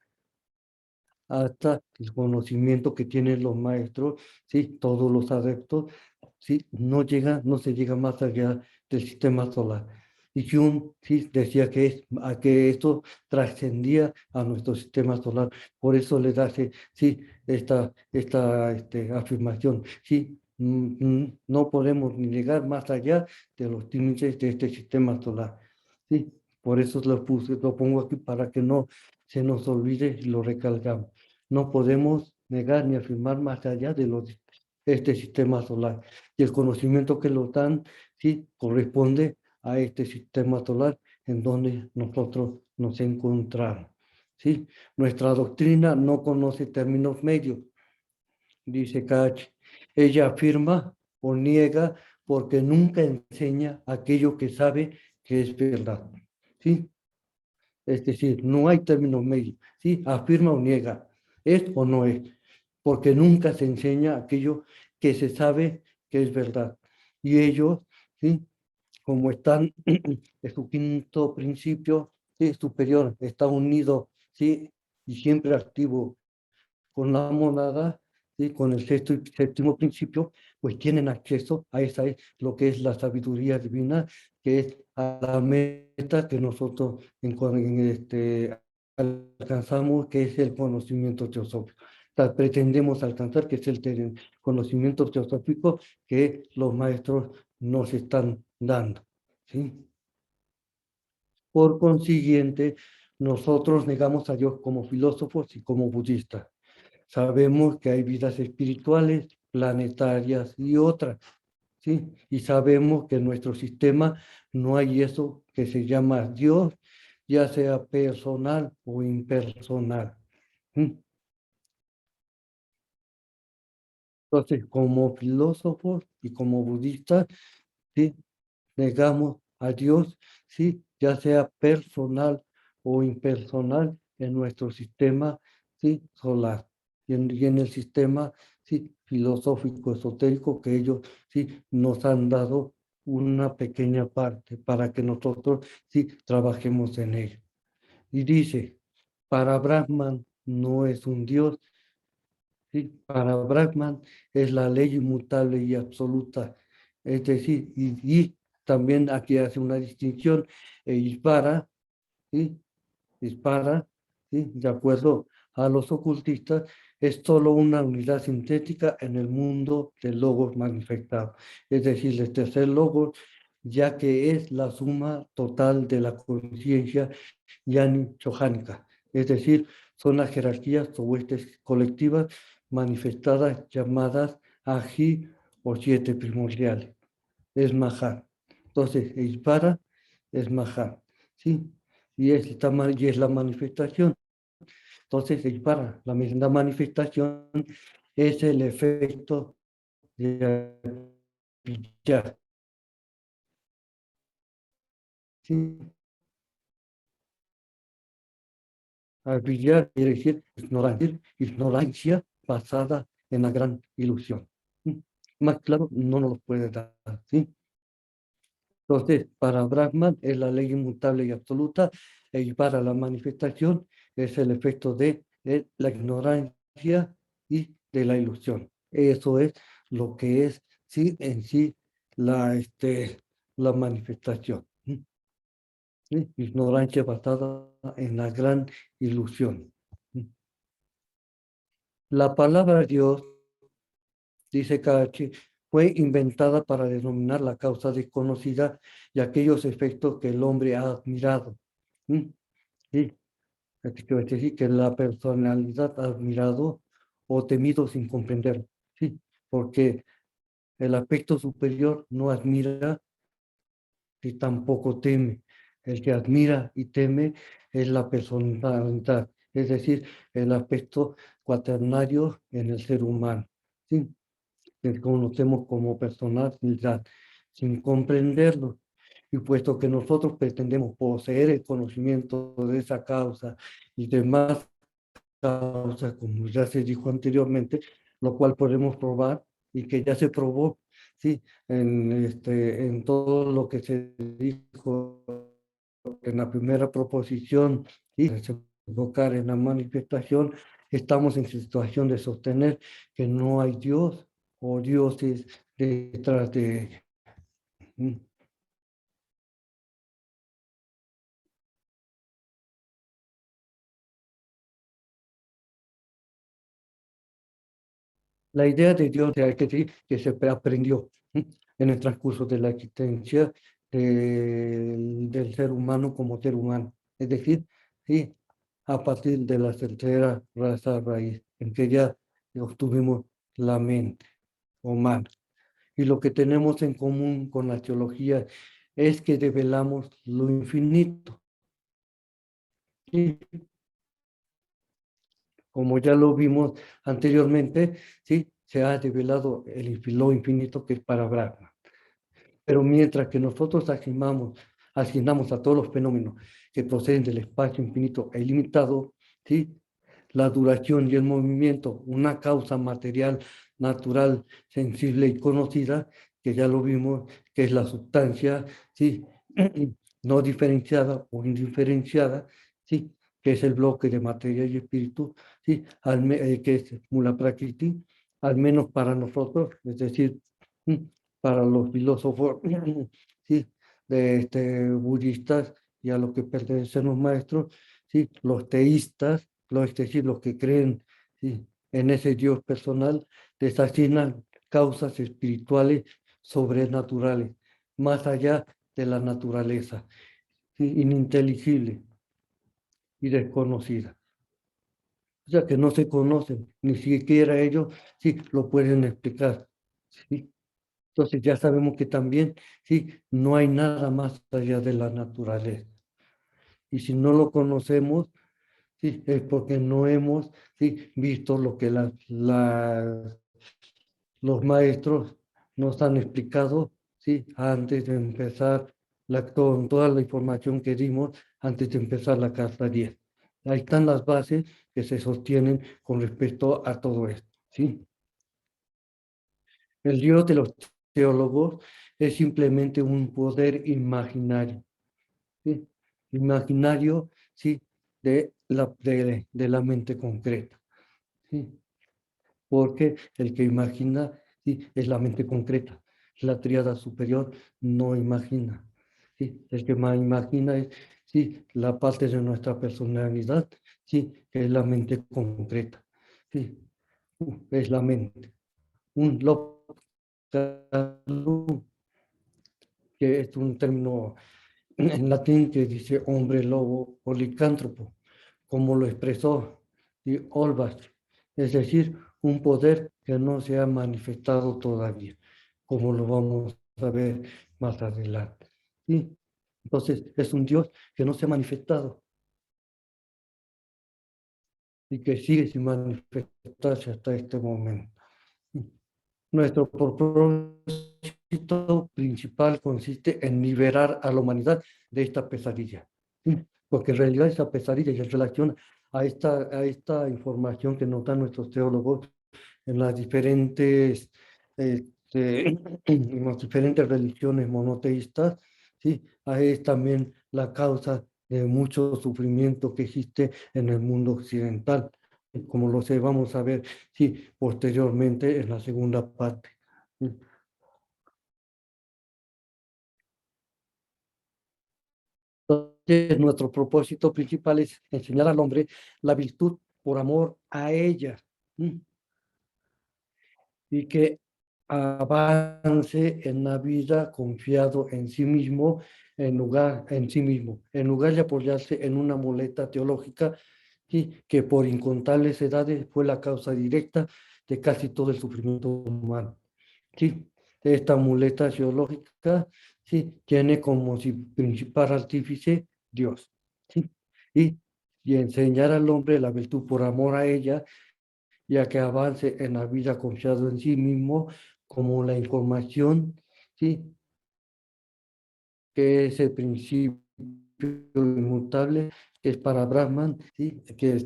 hasta el conocimiento que tienen los maestros, ¿sí? Todos los adeptos, ¿sí? No se llega más allá del sistema solar. Y Jung, ¿sí? Decía que esto trascendía a nuestro sistema solar. Por eso le da, sí, esta afirmación, ¿sí? No podemos ni llegar más allá de los límites de este sistema solar, ¿sí? Por eso lo pongo aquí para que no se nos olvide y lo recalcamos. No podemos negar ni afirmar más allá de este sistema solar. Y el conocimiento que lo dan, sí, corresponde a este sistema solar en donde nosotros nos encontramos. ¿Sí? Nuestra doctrina no conoce términos medios, dice Cach. Ella afirma o niega porque nunca enseña aquello que sabe que es verdad. ¿Sí? Es decir, no hay término medio, ¿sí? Afirma o niega, es o no es, porque nunca se enseña aquello que se sabe que es verdad. Y ellos, ¿sí? Como están en su quinto principio, ¿sí? Superior, está unido, ¿sí? Y siempre activo con la monada, ¿sí? Con el sexto y séptimo principio, pues tienen acceso a esa es lo que es la sabiduría divina, que es a la meta que nosotros alcanzamos, que es el conocimiento teosófico. O sea, pretendemos alcanzar, que es el conocimiento teosófico que los maestros nos están dando, ¿sí? Por consiguiente, nosotros negamos a Dios como filósofos y como budistas. Sabemos que hay vidas espirituales, planetarias y otras, ¿sí? Y sabemos que en nuestro sistema no hay eso que se llama Dios, ya sea personal o impersonal. ¿Sí? Entonces, como filósofos y como budistas, ¿sí? Negamos a Dios, ¿sí? Ya sea personal o impersonal en nuestro sistema, ¿sí? Solar. Y en el sistema, ¿sí? Filosófico, esotérico, que ellos, ¿sí? Nos han dado una pequeña parte para que nosotros, ¿sí? Trabajemos en ello. Y dice, para Brahman no es un Dios, ¿sí? Para Brahman es la ley inmutable y absoluta. Es decir, y también aquí hace una distinción, dispara, ¿sí? Dispara, ¿sí? De acuerdo a los ocultistas, es solo una unidad sintética en el mundo del logos manifestado. Es decir, el tercer logos, ya que es la suma total de la conciencia yani johánica. Es decir, son las jerarquías o huestes colectivas manifestadas llamadas ají o siete primordiales. Es Mahá. Entonces, Ishvara es Mahá, ¿sí? Y es la manifestación. Entonces, Ishvara, la manifestación es el efecto de Abhijá, ¿sí? Abhijá quiere decir ignorancia basada en la gran ilusión. más claro no nos lo puede dar, ¿sí? Entonces, para Brahman es la ley inmutable y absoluta, y para la manifestación es el efecto de la ignorancia y de la ilusión. Eso es lo que es, sí, en sí, la manifestación. ¿Sí? Ignorancia basada en la gran ilusión. ¿Sí? La palabra Dios, dice Kachi, fue inventada para denominar la causa desconocida y aquellos efectos que el hombre ha admirado. ¿Sí? Sí, es decir, que la personalidad ha admirado o temido sin comprender. Sí, porque el aspecto superior no admira y tampoco teme. El que admira y teme es la personalidad, es decir, el aspecto cuaternario en el ser humano. ¿Sí? Que conocemos como personalidad, sin comprenderlo. Y puesto que nosotros pretendemos poseer el conocimiento de esa causa y demás causas, como ya se dijo anteriormente, lo cual podemos probar y que ya se probó, ¿sí? En todo lo que se dijo en la primera proposición, y desembocar en la manifestación, estamos en situación de sostener que no hay Dios o dioses detrás de ella. ¿Mm? La idea de Dios hay que decir que se aprendió en el transcurso de la existencia del ser humano como ser humano. Es decir, sí, a partir de la tercera raza raíz, en que ya obtuvimos la mente humana. Y lo que tenemos en común con la teología es que develamos lo infinito. Y como ya lo vimos anteriormente, sí, se ha develado lo infinito que es para Brahma. Pero mientras que nosotros asignamos a todos los fenómenos que proceden del espacio infinito e ilimitado, ¿sí? La duración y el movimiento, una causa material, natural, sensible y conocida, que ya lo vimos, que es la sustancia, ¿sí? No diferenciada o indiferenciada, ¿sí? Que es el bloque de materia y espíritu, ¿sí? Que es Mula Prakriti, al menos para nosotros, es decir, para los filósofos ¿sí? Budistas y a los que pertenecen los maestros, ¿sí? Los teístas, es decir, los que creen, ¿sí? En ese Dios personal, les asignan causas espirituales sobrenaturales, más allá de la naturaleza, ¿sí? Ininteligible y desconocida. O sea, que no se conocen, ni siquiera ellos sí lo pueden explicar. ¿Sí? Entonces ya sabemos que también, sí, no hay nada más allá de la naturaleza. Y si no lo conocemos, sí, es porque no hemos, sí, visto lo que los maestros nos han explicado, sí, antes de empezar con toda la información que dimos antes de empezar la carta 10. Ahí están las bases que se sostienen con respecto a todo esto, ¿sí? El Dios de los teólogos es simplemente un poder imaginario, ¿sí? Imaginario, ¿sí? De la mente concreta, ¿sí? Porque el que imagina, ¿sí? Es la mente concreta. La tríada superior no imagina, ¿sí? El que más imagina es, ¿sí? La parte de nuestra personalidad, ¿sí? Que es la mente concreta, ¿sí? Es la mente. Un localum, que es un término en latín que dice hombre lobo o licántropo, como lo expresó Olbach, es decir, un poder que no se ha manifestado todavía, como lo vamos a ver más adelante. ¿Sí? Entonces, es un Dios que no se ha manifestado y que sigue sin manifestarse hasta este momento. Nuestro propósito principal consiste en liberar a la humanidad de esta pesadilla, porque en realidad esa pesadilla y en relación a esta información que nos dan nuestros teólogos en las diferentes en las diferentes religiones monoteístas, ¿sí? Es también la causa de mucho sufrimiento que existe en el mundo occidental, como lo sé, vamos a ver, sí, posteriormente en la segunda parte. Entonces, nuestro propósito principal es enseñar al hombre la virtud por amor a ella. Y que avance en la vida confiado en sí mismo, en lugar de apoyarse en una muleta teológica, ¿sí? Que por incontables edades fue la causa directa de casi todo el sufrimiento humano. ¿Sí? Esta muleta teológica, ¿sí? Tiene como si principal artífice Dios. ¿Sí? Y enseñar al hombre la virtud por amor a ella, ya que avance en la vida confiado en sí mismo, como la información, ¿sí? Que es el principio inmutable, que es para Brahman, ¿sí? Que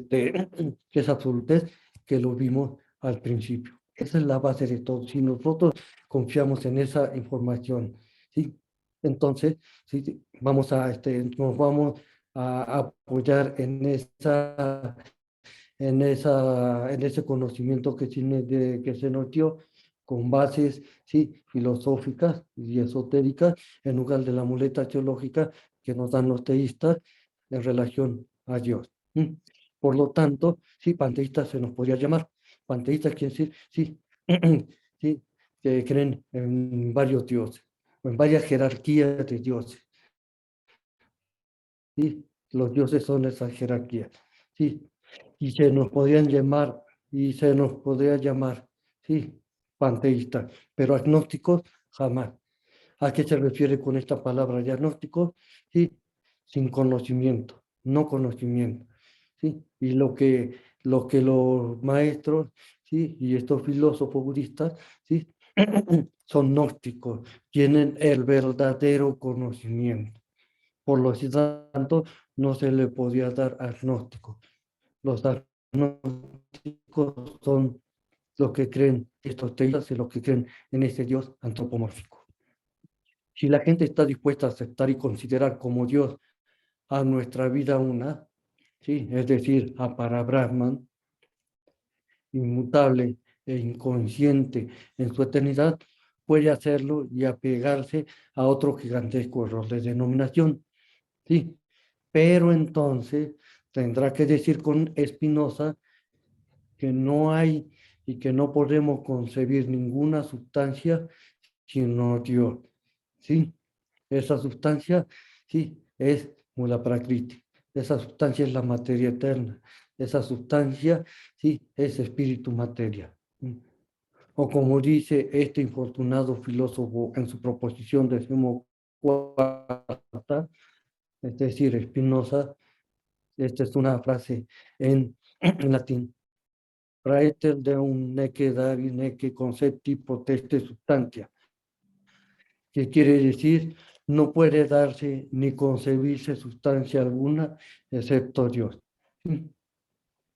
es absolutez, que lo vimos al principio. Esa es la base de todo. Si nosotros confiamos en esa información, ¿sí? Entonces, ¿sí? Nos vamos a apoyar en ese conocimiento que se nos dio con bases, sí, filosóficas y esotéricas, en lugar de la muleta teológica que nos dan los teístas en relación a Dios. Por lo tanto, sí, panteístas se nos podría llamar. Panteístas quiere decir, sí, sí, que creen en varios dioses, o en varias jerarquías de dioses. ¿Sí? Los dioses son esa jerarquía. ¿Sí? Y se nos podría llamar, sí, panteístas, pero agnósticos jamás. ¿A qué se refiere con esta palabra de agnósticos? Sí, sin conocimiento, no conocimiento. ¿Sí? Y lo que los maestros, sí, y estos filósofos budistas, sí, son gnósticos, tienen el verdadero conocimiento. Por lo tanto, no se le podía dar agnóstico. Los agnósticos son los que creen estos teístas y los que creen en ese Dios antropomórfico. Si la gente está dispuesta a aceptar y considerar como Dios a nuestra vida una, ¿sí? Es decir, a Parabrahman, inmutable e inconsciente en su eternidad, puede hacerlo y apegarse a otro gigantesco error de denominación. ¿Sí? Pero entonces tendrá que decir con Spinoza que no hay y que no podemos concebir ninguna sustancia sino Dios. ¿Sí? Esa sustancia, sí, es Mula Prakriti. Esa sustancia es la materia eterna. Esa sustancia, sí, es espíritu materia. O como dice este infortunado filósofo en su proposición decimocuarta, es decir, Spinoza, esta es una frase en latín. Praeter deum nece davi nece concepti poteste substantia. Que quiere decir, no puede darse ni concebirse sustancia alguna excepto Dios.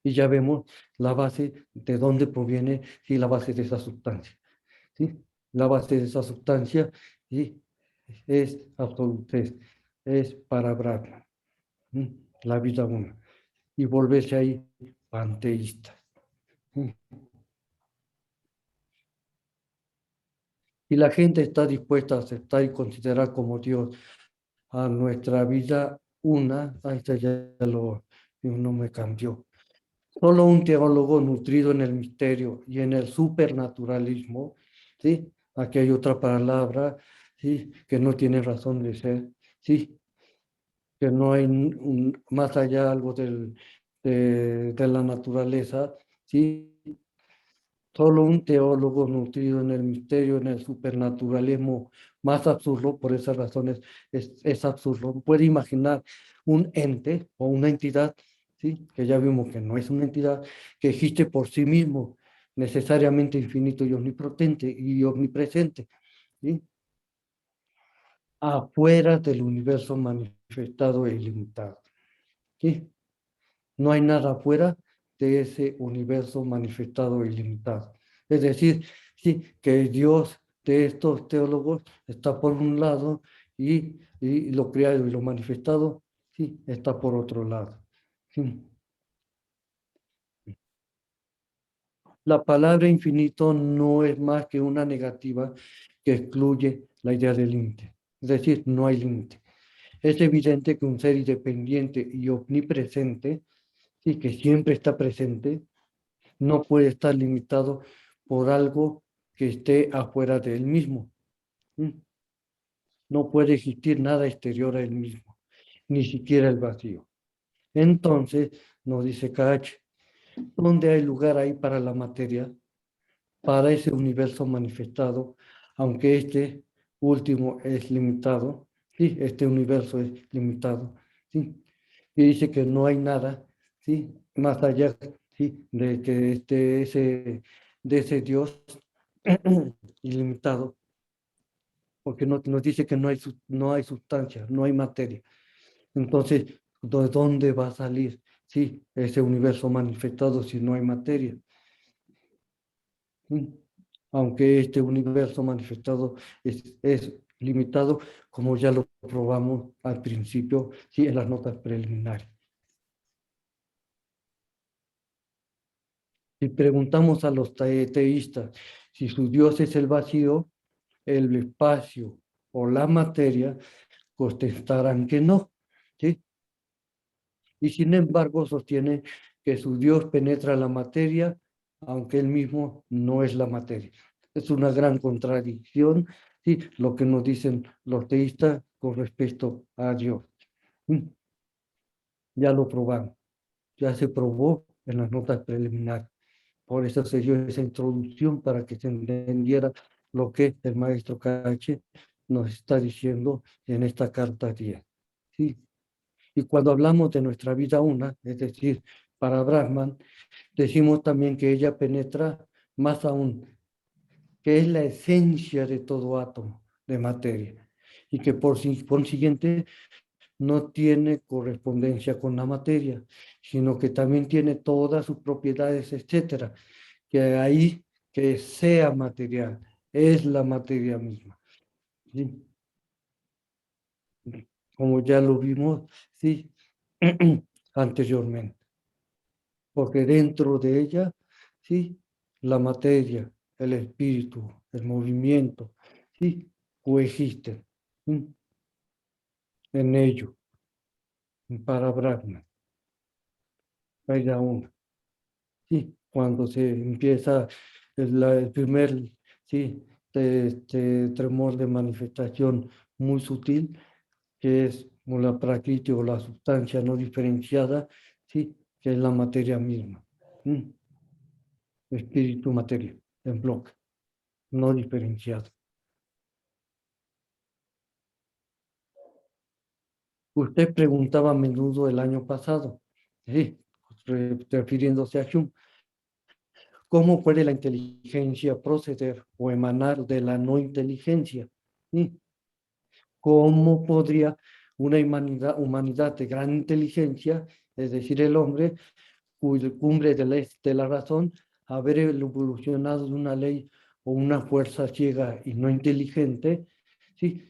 Y ya vemos la base de dónde proviene, sí, la base de esa sustancia. ¿Sí? La base de esa sustancia, ¿sí? Es absolutez, es para Brahman, la vida una. Y volverse ahí panteísta. Y la gente está dispuesta a aceptar y considerar como Dios a nuestra vida una, ahí está no me cambió. Solo un teólogo nutrido en el misterio y en el supernaturalismo, ¿sí? Aquí hay otra palabra, ¿sí? Que no tiene razón de ser, ¿sí? Que no hay más allá algo de la naturaleza, ¿sí? Solo un teólogo nutrido en el misterio, en el supernaturalismo más absurdo, por esas razones es absurdo, puede imaginar un ente o una entidad, ¿sí? Que ya vimos que no es una entidad, que existe por sí mismo, necesariamente infinito y omnipresente, ¿sí? Afuera del universo manifestado e ilimitado, ¿sí? No hay nada afuera de ese universo manifestado e ilimitado. Es decir, sí, que Dios de estos teólogos está por un lado y lo creado y lo manifestado, sí, está por otro lado. Sí. La palabra infinito no es más que una negativa que excluye la idea de límite. Es decir, no hay límite. Es evidente que un ser independiente y omnipresente, sí, que siempre está presente, no puede estar limitado por algo que esté afuera de él mismo. No puede existir nada exterior a él mismo, ni siquiera el vacío. Entonces, nos dice KH, ¿dónde hay lugar ahí para la materia, para ese universo manifestado, aunque este último es limitado? Sí, este universo es limitado, sí. Y dice que no hay nada, sí, más allá, sí, de que de ese Dios ilimitado, porque nos dice que no hay sustancia, no hay materia. Entonces, ¿de dónde va a salir, sí, ese universo manifestado si no hay materia? ¿Sí? Aunque este universo manifestado es limitado, como ya lo probamos al principio, sí, en las notas preliminares. Si preguntamos a los teístas si su Dios es el vacío, el espacio o la materia, contestarán que no, ¿sí? Y sin embargo sostiene que su Dios penetra la materia, aunque él mismo no es la materia. Es una gran contradicción, ¿sí? Lo que nos dicen los teístas con respecto a Dios. Ya lo probamos, ya se probó en las notas preliminares. Por eso se dio esa introducción para que se entendiera lo que el maestro Cache nos está diciendo en esta carta 10. ¿Sí? Y cuando hablamos de nuestra vida una, es decir, para Brahman, decimos también que ella penetra más aún, que es la esencia de todo átomo de materia y que por consiguiente no tiene correspondencia con la materia, sino que también tiene todas sus propiedades, etcétera, que ahí que sea material, es la materia misma. ¿Sí? Como ya lo vimos, sí, anteriormente. Porque dentro de ella, sí, la materia, el espíritu, el movimiento, sí, coexisten, ¿sí? En ello, para Brahma. Hay una. Sí, cuando se empieza el primer, sí, tremor de manifestación muy sutil, que es como la prakriti o la sustancia no diferenciada, sí, que es la materia misma. Espíritu, materia, en bloque, no diferenciado. Usted preguntaba a menudo el año pasado, sí, refiriéndose a Hume, ¿cómo puede la inteligencia proceder o emanar de la no inteligencia? ¿Sí? ¿Cómo podría una humanidad de gran inteligencia, es decir, el hombre, cuya cumbre de la razón, haber evolucionado de una ley o una fuerza ciega y no inteligente, ¿sí?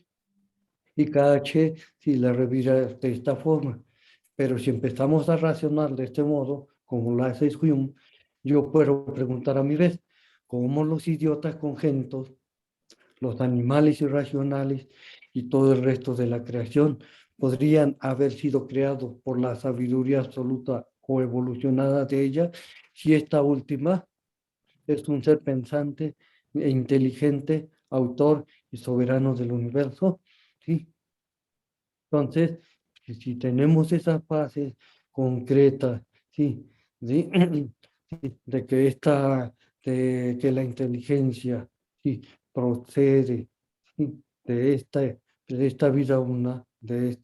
Y KH si la revira de esta forma? Pero si empezamos a razonar de este modo, como lo hace Hume, yo puedo preguntar a mi vez, ¿cómo los idiotas congénitos, los animales irracionales y todo el resto de la creación podrían haber sido creados por la sabiduría absoluta o evolucionada de ella, si esta última es un ser pensante e inteligente, autor y soberano del universo? ¿Sí? Entonces, si tenemos esas bases concretas, ¿sí? ¿Sí? De que de que la inteligencia, ¿sí? Procede, ¿sí? De esta vida una, de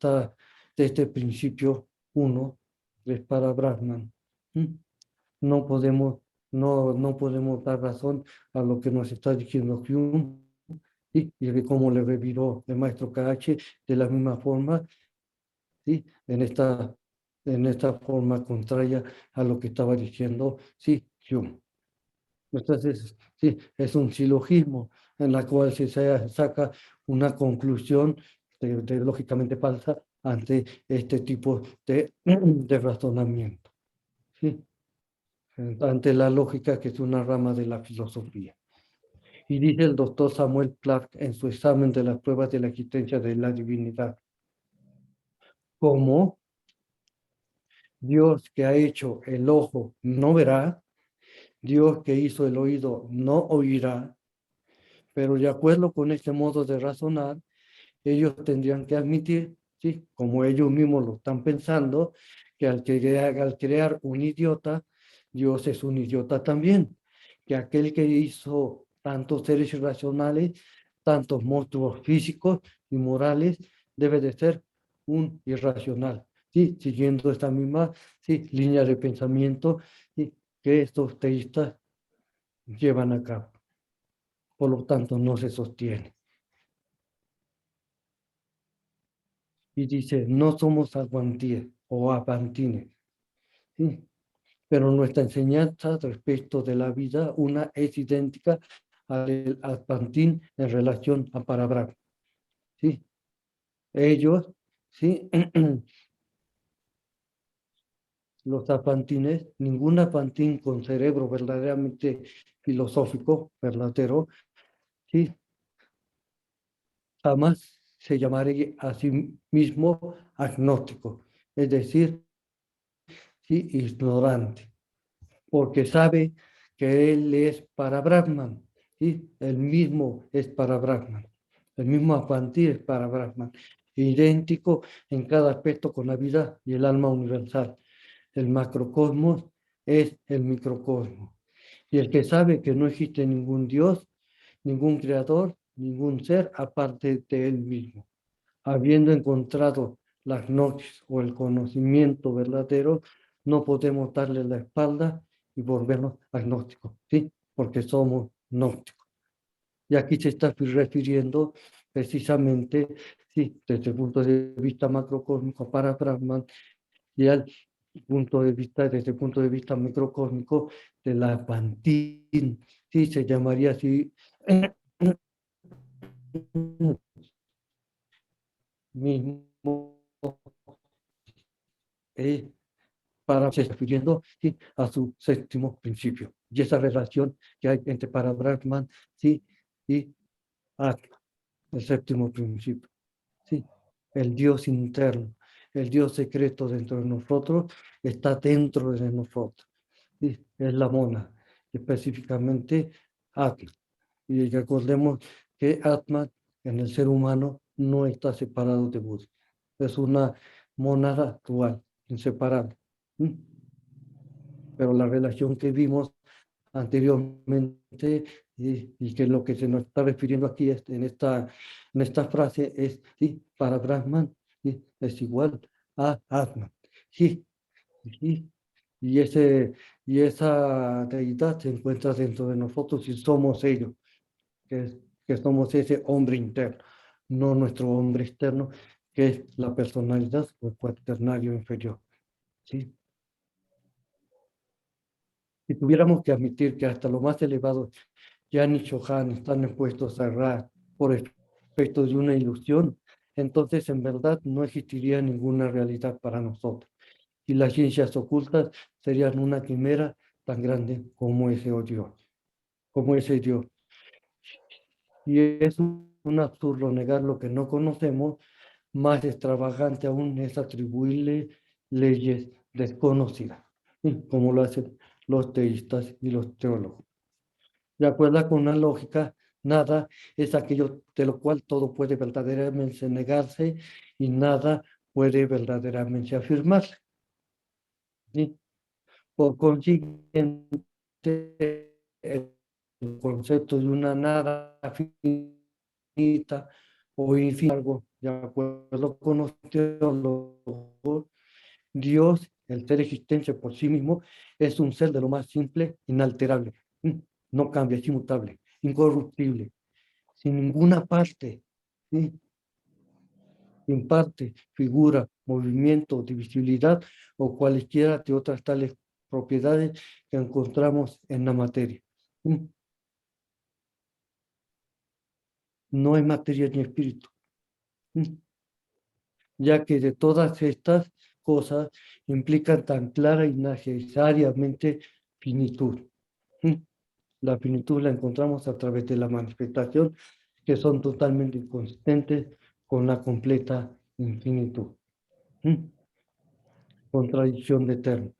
este principio uno, que es para Brahman. ¿Sí? No podemos, no podemos dar razón a lo que nos está diciendo Hume, ¿sí? Y de cómo le reviró el maestro KH de la misma forma, ¿sí? En esta forma contraria a lo que estaba diciendo, sí, Hume. Entonces, sí, es un silogismo en la cual saca una conclusión lógicamente falsa ante este tipo de razonamiento. ¿Sí? Ante la lógica, que es una rama de la filosofía. Y dice el doctor Samuel Clark en su examen de las pruebas de la existencia de la divinidad, como Dios que ha hecho el ojo no verá, Dios que hizo el oído no oirá, pero de acuerdo con este modo de razonar, ellos tendrían que admitir, ¿sí?, como ellos mismos lo están pensando, que al crear un idiota, Dios es un idiota también, que aquel que hizo tantos seres irracionales, tantos monstruos físicos y morales, debe de ser un irracional, ¿sí?, siguiendo esta misma, ¿sí?, línea de pensamiento, ¿sí?, que estos teístas llevan a cabo. Por lo tanto, no se sostiene. Y dice, no somos aguantíes o apantines, ¿sí? Pero nuestra enseñanza respecto de la vida, una es idéntica al apantín en relación a Parabrahma, ¿sí? Ellos, ¿sí? Los apantines, ningún apantín con cerebro verdaderamente filosófico, verdadero, ¿sí?, jamás se llamaría a sí mismo agnóstico, es decir, ¿sí?, ignorante, porque sabe que él es para Brahman, ¿sí? El mismo es para Brahman, el mismo Apanti es para Brahman, idéntico en cada aspecto con la vida y el alma universal. El macrocosmos es el microcosmos. Y el que sabe que no existe ningún Dios, ningún creador, ningún ser aparte de él mismo, habiendo encontrado la gnosis o el conocimiento verdadero, no podemos darle la espalda y volvernos agnósticos, ¿sí? Porque somos gnósticos. Y aquí se está refiriendo precisamente, sí, desde el punto de vista macrocósmico para Brahman, y al punto de vista, desde el punto de vista microcósmico de la Pantín, sí, se llamaría así mismo, para se refiriendo, sí, a su séptimo principio. Y esa relación que hay entre para Brahman, sí, y Atma, el séptimo principio. Sí, el Dios interno, el Dios secreto dentro de nosotros, está dentro de nosotros. Sí, es la mona, específicamente Atma. Y recordemos que Atma en el ser humano no está separado de Buda. Es una mónada dual, inseparable. ¿Mm? Pero la relación que vimos anteriormente, y que lo que se nos está refiriendo aquí en esta frase es, sí, para Brahman, sí, es igual a Atman. Sí, sí, y esa deidad se encuentra dentro de nosotros y somos ellos, que somos ese hombre interno, no nuestro hombre externo, que es la personalidad o el cuaternario inferior. ¿Sí? Si tuviéramos que admitir que hasta lo más elevado Yan y Chohan están expuestos a errar por efecto de una ilusión, entonces en verdad no existiría ninguna realidad para nosotros. Y las ciencias ocultas serían una quimera tan grande como ese Dios, como ese Dios. Y es un absurdo negar lo que no conocemos, más extravagante aún es atribuirle leyes desconocidas, como lo hacen los teístas y los teólogos. De acuerdo con una lógica, nada es aquello de lo cual todo puede verdaderamente negarse y nada puede verdaderamente afirmarse. ¿Sí? Por consiguiente, el concepto de una nada finita o infinito, de acuerdo con los teólogos, Dios, el ser existente por sí mismo, es un ser de lo más simple, inalterable. No cambia, es inmutable, incorruptible, sin ninguna parte, ¿sí? Sin parte, figura, movimiento, divisibilidad o cualquiera de otras tales propiedades que encontramos en la materia. ¿Mm? No es materia ni espíritu. ¿Mm? Ya que de todas estas cosas implican tan clara y necesariamente finitud. ¿Mm? La finitud la encontramos a través de la manifestación, que son totalmente inconsistentes con la completa infinitud. ¿Mm? Contradicción de términos.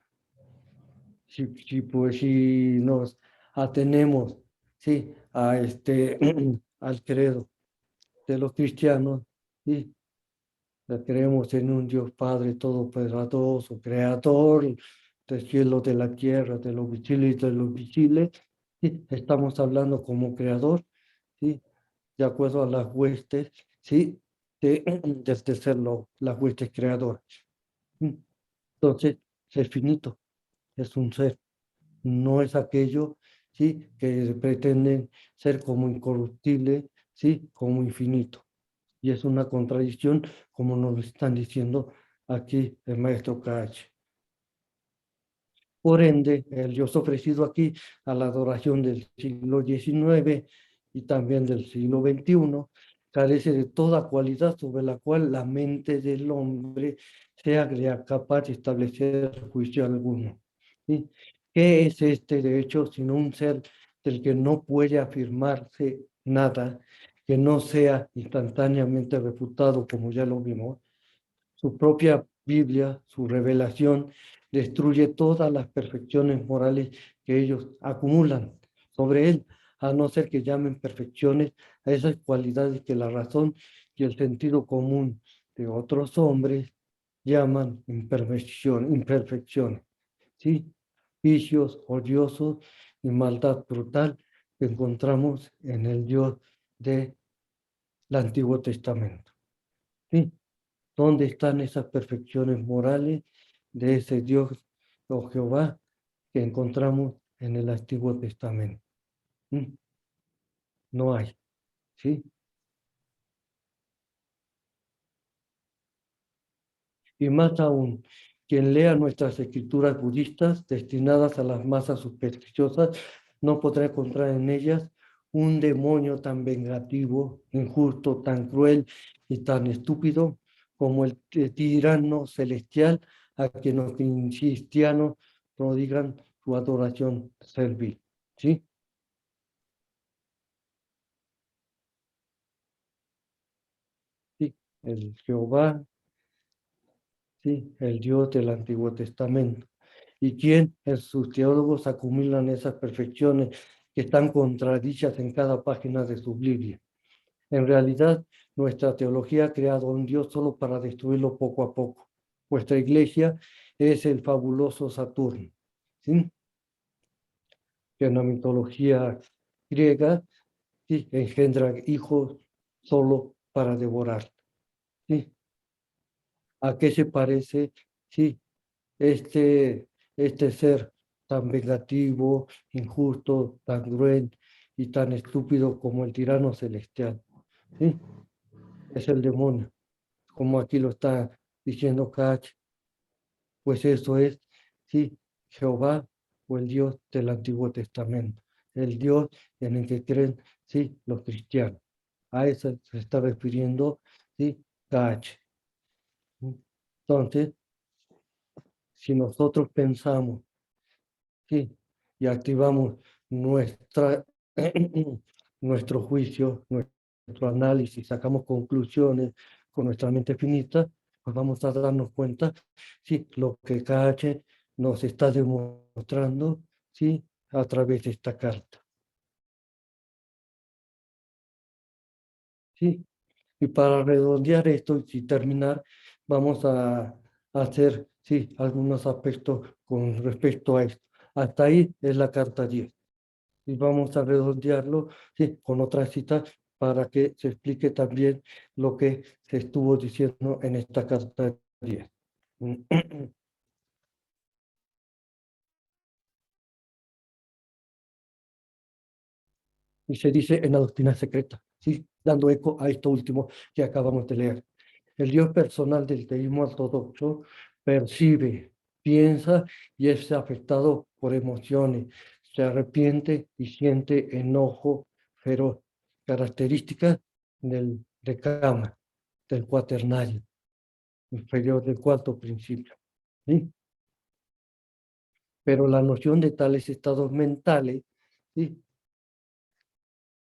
Si nos atenemos, sí, al credo de los cristianos, ¿sí? Creemos en un Dios Padre todopoderoso, creador del cielo, de la tierra, de lo visible y de lo invisible. ¿Sí? Estamos hablando como creador, ¿sí? De acuerdo a las huestes, ¿sí? Del tercer lobo, las huestes creadoras. ¿Sí? Entonces, es finito, es un ser, no es aquello, ¿sí? Que pretenden ser como incorruptible, ¿sí? Como infinito. Y es una contradicción, como nos lo están diciendo aquí el maestro Cache. Por ende, el Dios ofrecido aquí a la adoración del siglo XIX y también del siglo XXI, carece de toda cualidad sobre la cual la mente del hombre sea capaz de establecer juicio alguno. ¿Sí? ¿Qué es este de hecho sino un ser del que no puede afirmarse nada, que no sea instantáneamente refutado, como ya lo vimos? Su propia Biblia, su revelación, destruye todas las perfecciones morales que ellos acumulan sobre él, a no ser que llamen perfecciones a esas cualidades que la razón y el sentido común de otros hombres llaman imperfecciones, ¿sí? Vicios odiosos y maldad brutal que encontramos en el Dios del Antiguo Testamento, ¿sí? ¿Dónde están esas perfecciones morales de ese Dios o Jehová que encontramos en el Antiguo Testamento? No hay, ¿sí? Y más aún, quien lea nuestras escrituras budistas destinadas a las masas supersticiosas no podrá encontrar en ellas un demonio tan vengativo, injusto, tan cruel y tan estúpido como el tirano celestial a quien los cristianos prodigan su adoración servil. ¿Sí? Sí, el Jehová, sí, el Dios del Antiguo Testamento. Y quien en sus teólogos acumulan esas perfecciones que están contradichas en cada página de su Biblia. En realidad, nuestra teología ha creado un Dios solo para destruirlo poco a poco. Vuestra iglesia es el fabuloso Saturno, ¿sí? Que en la mitología griega, ¿sí? Engendra hijos solo para devorar, ¿sí? ¿A qué se parece, sí, este ser tan vengativo, injusto, tan cruel y tan estúpido como el tirano celestial? ¿Sí? Es el demonio, como aquí lo está diciendo Kach, pues eso es, sí, Jehová o el Dios del Antiguo Testamento, el Dios en el que creen, sí, los cristianos. A eso se está refiriendo, sí, Kach. Entonces, si nosotros pensamos, sí, y activamos nuestra, nuestro juicio, nuestro análisis, sacamos conclusiones con nuestra mente finita, pues vamos a darnos cuenta, sí, lo que KH nos está demostrando, sí, a través de esta carta. Sí, y para redondear esto y terminar, vamos a hacer, sí, algunos aspectos con respecto a esto. Hasta ahí es la carta 10. Y vamos a redondearlo, sí, con otra cita para que se explique también lo que se estuvo diciendo en esta carta 10. Y se dice en la doctrina secreta, ¿sí? Dando eco a esto último que acabamos de leer. El Dios personal del teísmo ortodoxo percibe, piensa y es afectado por emociones, se arrepiente y siente enojo feroz, característica del decama, del cuaternario, inferior del cuarto principio. ¿Sí? Pero la noción de tales estados mentales, ¿sí?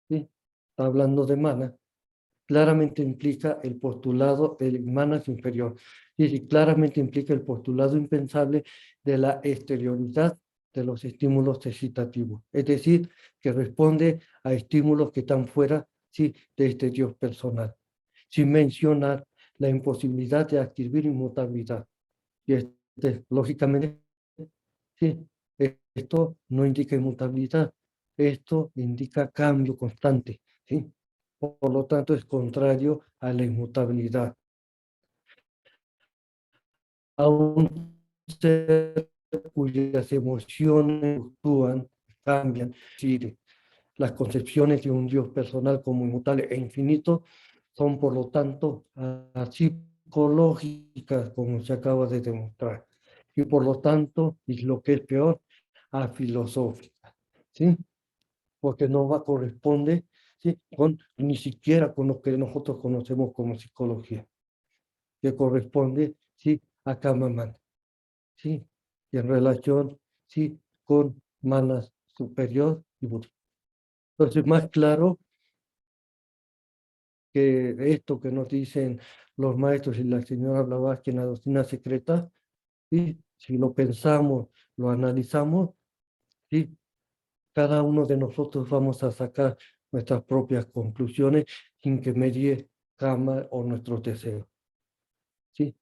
¿Sí? Está hablando de mana, claramente implica el postulado del manas inferior. Y claramente implica el postulado impensable de la exterioridad de los estímulos excitativos. Es decir, que responde a estímulos que están fuera, ¿sí?, de este Dios personal. Sin mencionar la imposibilidad de adquirir inmutabilidad. Y lógicamente, sí, esto no indica inmutabilidad, esto indica cambio constante, ¿sí? Por lo tanto, es contrario a la inmutabilidad. A un ser cuyas emociones fluctúan, cambian, sí, las concepciones de un Dios personal como inmutable e infinito son, por lo tanto, psicológicas, como se acaba de demostrar, y por lo tanto, y lo que es peor, filosóficas, ¿sí? Porque no corresponde, ¿sí?, ni siquiera con lo que nosotros conocemos como psicología, que corresponde, ¿sí?, a Kamaman, ¿sí?, y en relación, ¿sí?, con manas superior y Buda. Entonces, más claro que esto que nos dicen los maestros y la señora Blavatsky en la doctrina secreta, ¿sí?, si lo pensamos, lo analizamos, ¿sí?, cada uno de nosotros vamos a sacar nuestras propias conclusiones sin que medie Kama o nuestros deseos. ¿Sí?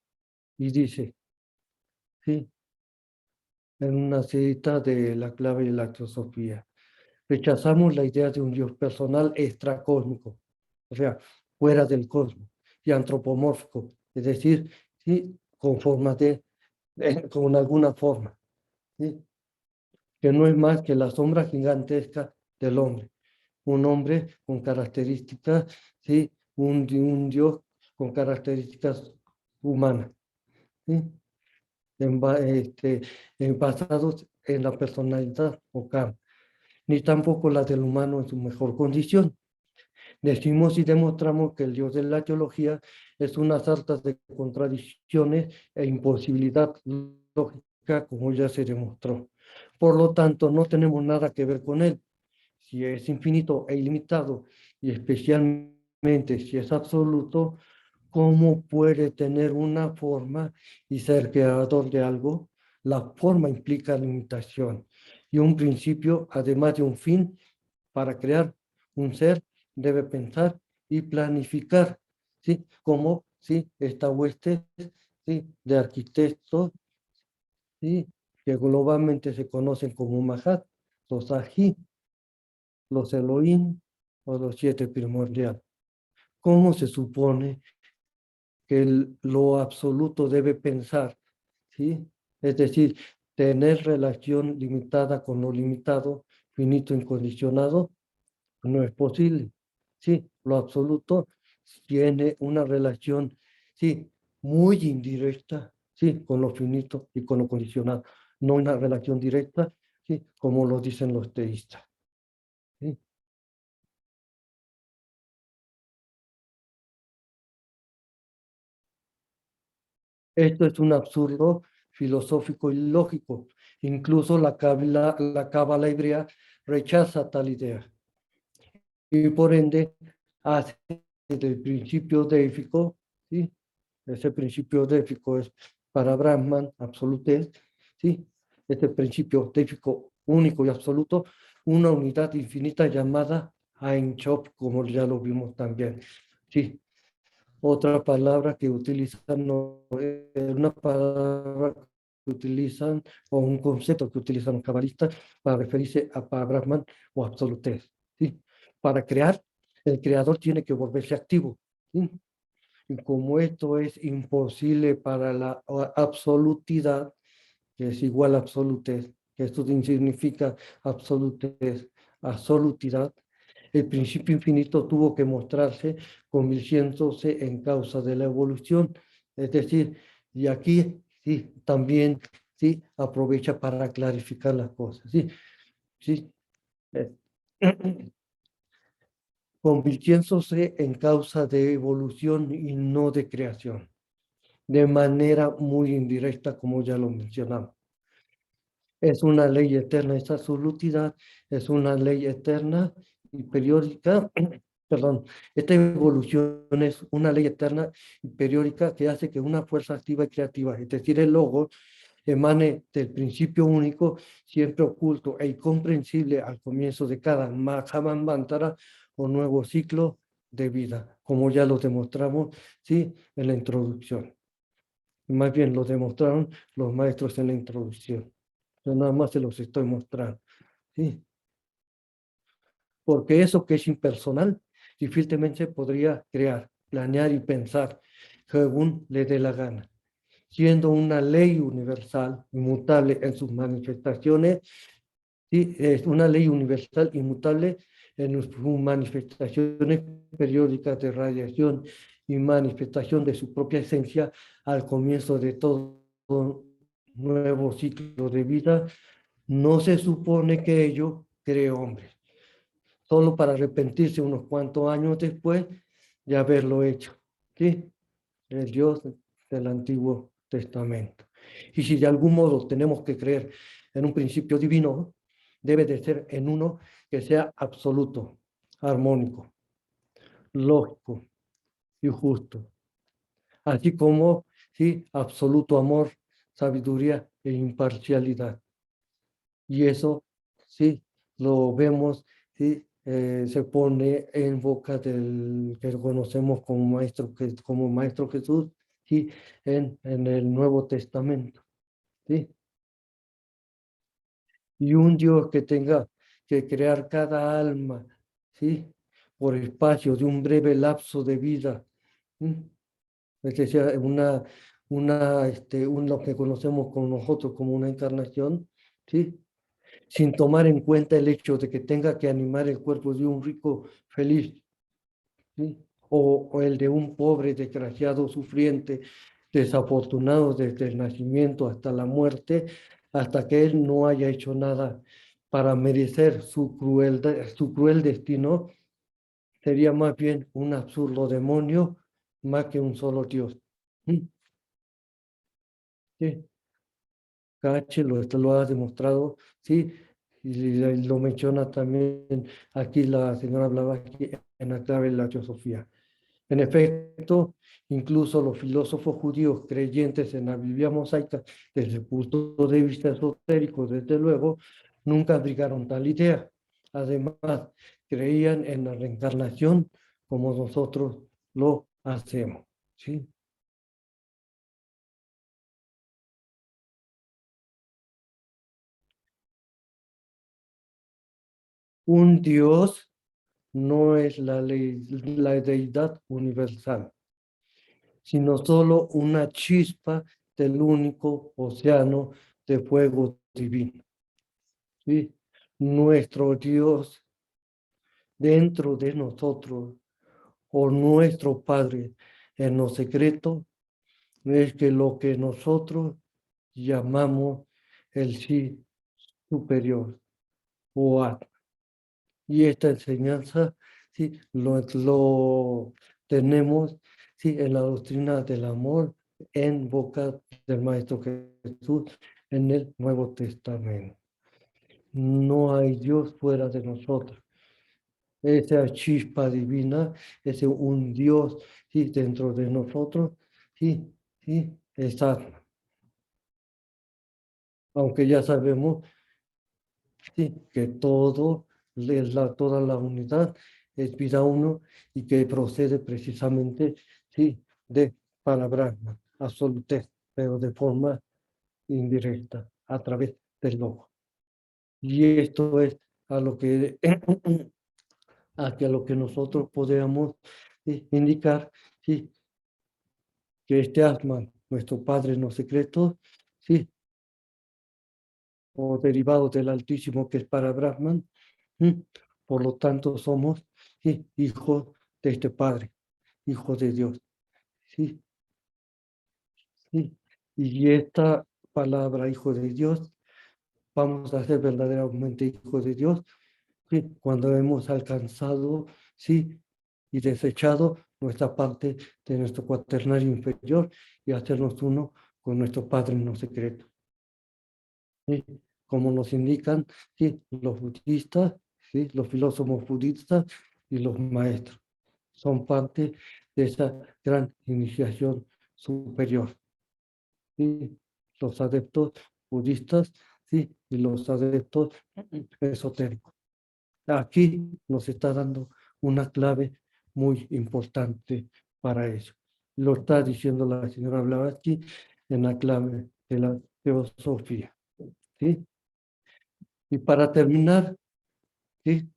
Y dice, ¿sí?, en una cita de la clave de la teosofía, rechazamos la idea de un Dios personal extracósmico, o sea, fuera del cosmos, y antropomórfico, es decir, ¿sí?, con con alguna forma, ¿sí?, que no es más que la sombra gigantesca del hombre, un hombre con características, ¿sí?, un Dios con características humanas, ¿sí?, basados en la personalidad o karma, ni tampoco la del humano en su mejor condición. Decimos y demostramos que el Dios de la teología es una sarta de contradicciones e imposibilidad lógica, como ya se demostró. Por lo tanto, no tenemos nada que ver con él. Si es infinito e ilimitado, y especialmente si es absoluto, ¿cómo puede tener una forma y ser creador de algo? La forma implica limitación y un principio, además de un fin. Para crear un ser debe pensar y planificar, ¿sí? Como, ¿sí?, esta hueste, ¿sí?, de arquitectos, ¿sí?, que globalmente se conocen como Mahat, los Ají, los Elohim o los 7 primordiales. ¿Cómo se supone que lo absoluto debe pensar? ¿Sí? Es decir, tener relación limitada con lo limitado, finito incondicionado, no es posible. Sí, lo absoluto tiene una relación, sí, muy indirecta, sí, con lo finito y con lo condicionado, no una relación directa, sí, como lo dicen los teístas. ¿Sí? Esto es un absurdo filosófico y lógico. Incluso la cábala hebrea rechaza tal idea. Y por ende hace del principio défico, ¿sí? Ese principio défico es para Brahman, absolutez, ¿sí? Este principio défico único y absoluto, una unidad infinita llamada Ein Chop, como ya lo vimos también, ¿sí? Otra palabra que utilizan, una palabra que utilizan, o un concepto que utilizan los cabalistas para referirse a Brahman o absolutez, ¿sí? Para crear, el creador tiene que volverse activo, ¿sí? Y como esto es imposible para la absolutidad, que es igual a absolutez, que esto significa absolutez, absolutidad, el principio infinito tuvo que mostrarse convirtiéndose en causa de la evolución. Es decir, y aquí sí, también sí, aprovecha para clarificar las cosas. ¿Sí? ¿sí? Eh, convirtiéndose en causa de evolución y no de creación, de manera muy indirecta, como ya lo mencionamos. Es una ley eterna, esa absolutidad es una ley eterna y periódica, perdón, esta evolución es una ley eterna y periódica que hace que una fuerza activa y creativa, es decir, el Logos, emane del principio único, siempre oculto e incomprensible al comienzo de cada Mahamantara o nuevo ciclo de vida, como ya lo demostramos, ¿sí? En la introducción. Más bien lo demostraron los maestros en la introducción. Yo nada más se los estoy mostrando, ¿sí? Porque eso que es impersonal, difícilmente podría crear, planear y pensar según le dé la gana, siendo una ley universal, inmutable en sus manifestaciones, ¿sí? Es una ley universal, inmutable en sus manifestaciones periódicas de radiación y manifestación de su propia esencia al comienzo de todo nuevo ciclo de vida. No se supone que ello cree hombres, solo para arrepentirse unos cuantos años después de haberlo hecho, ¿sí? El Dios del Antiguo Testamento. Y si de algún modo tenemos que creer en un principio divino, debe de ser en uno que sea absoluto, armónico, lógico y justo, así como, sí, absoluto amor, sabiduría e imparcialidad. Y eso, sí, lo vemos, sí, se pone en boca del que conocemos como Maestro Jesús, sí, en el Nuevo Testamento, sí. Y un Dios que tenga que crear cada alma, sí, por espacio de un breve lapso de vida, ¿sí? Es decir, lo que conocemos con nosotros como una encarnación, ¿sí? Sin tomar en cuenta el hecho de que tenga que animar el cuerpo de un rico feliz, ¿sí? O el de un pobre, desgraciado, sufriente, desafortunado desde el nacimiento hasta la muerte, hasta que él no haya hecho nada para merecer su cruel destino, sería más bien un absurdo demonio más que un solo Dios. ¿Sí? ¿Sí? Cache lo ha demostrado, ¿sí? Y lo menciona también aquí la señora hablaba aquí en la clave de la teosofía. En efecto, incluso los filósofos judíos creyentes en la Biblia mosaica, desde el punto de vista esotérico, desde luego, nunca abrigaron tal idea. Además, creían en la reencarnación como nosotros lo hacemos, ¿sí? Un Dios no es la deidad universal, sino solo una chispa del único océano de fuego divino. ¿Sí? Nuestro Dios dentro de nosotros, o nuestro Padre en lo secreto, es que lo que nosotros llamamos el sí superior o atma. Y esta enseñanza, sí, lo tenemos, sí, en la doctrina del amor en boca del Maestro Jesús en el Nuevo Testamento. No hay Dios fuera de nosotros. Esa chispa divina, ese un Dios, sí, dentro de nosotros, sí, sí, es atma. Aunque ya sabemos, sí, que toda la unidad es vida uno y que procede precisamente, sí, de Parabrahma, absolutez, pero de forma indirecta, a través del logo. Y esto es a lo que, hacia lo que nosotros podemos, sí, indicar, sí, que este Atman, nuestro Padre en los secretos, sí, o derivado del Altísimo que es para Brahman, por lo tanto somos, sí, hijos de este Padre, hijos de Dios, sí, sí. Y esta palabra, hijo de Dios, vamos a ser verdaderamente hijos de Dios, ¿sí? Cuando hemos alcanzado, ¿sí? Y desechado nuestra parte de nuestro cuaternario inferior y hacernos uno con nuestro Padre en lo secreto. ¿Sí? Como nos indican, ¿sí? Los budistas, ¿sí? Los filósofos budistas y los maestros. Son parte de esa gran iniciación superior. ¿Sí? Los adeptos budistas, ¿sí? Y los adeptos esotéricos. Aquí nos está dando una clave muy importante para eso. Lo está diciendo la señora Blavatsky en la clave de la teosofía. ¿Sí? Y para terminar, ¿sí?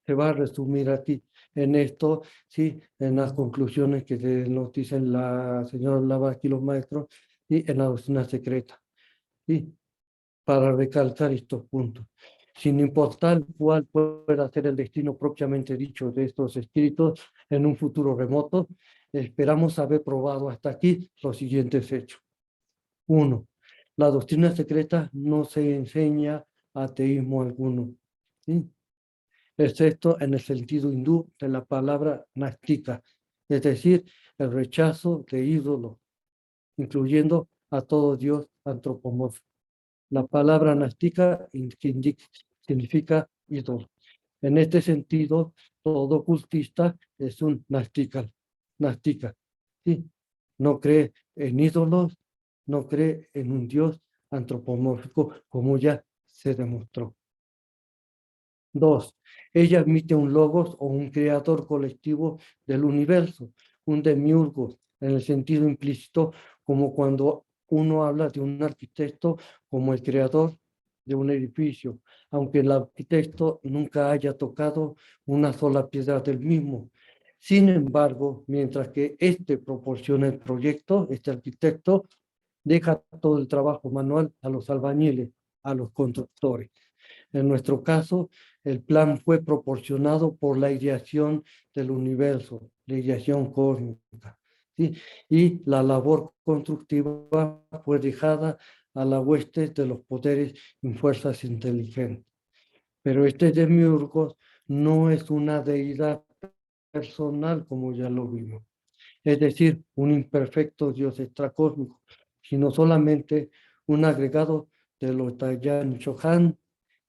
Se va a resumir aquí en esto, ¿sí? En las conclusiones que nos dicen la señora Blavatsky y los maestros, y en la doctrina secreta. ¿Sí? Para recalcar estos puntos. Sin importar cuál pueda ser el destino propiamente dicho de estos escritos en un futuro remoto, esperamos haber probado hasta aquí los siguientes hechos. 1. La doctrina secreta no se enseña ateísmo alguno, ¿sí? Excepto en el sentido hindú de la palabra nastika, es decir, el rechazo de ídolos, incluyendo a todo Dios antropomórfico. La palabra nastika significa ídolo. En este sentido, todo cultista es un nastika. ¿Sí? No cree en ídolos, no cree en un Dios antropomórfico, como ya se demostró. 2. Ella admite un logos o un creador colectivo del universo, un demiurgo, en el sentido implícito, como cuando uno habla de un arquitecto como el creador de un edificio, aunque el arquitecto nunca haya tocado una sola piedra del mismo. Sin embargo, mientras que este proporciona el proyecto, este arquitecto deja todo el trabajo manual a los albañiles, a los constructores. En nuestro caso, el plan fue proporcionado por la ideación del universo, la ideación cósmica, ¿sí? Y la labor constructiva fue dejada a la hueste de los poderes y fuerzas inteligentes. Pero este demiurgo no es una deidad personal, como ya lo vimos, es decir, un imperfecto Dios extracósmico, sino solamente un agregado de los Dayan Chohan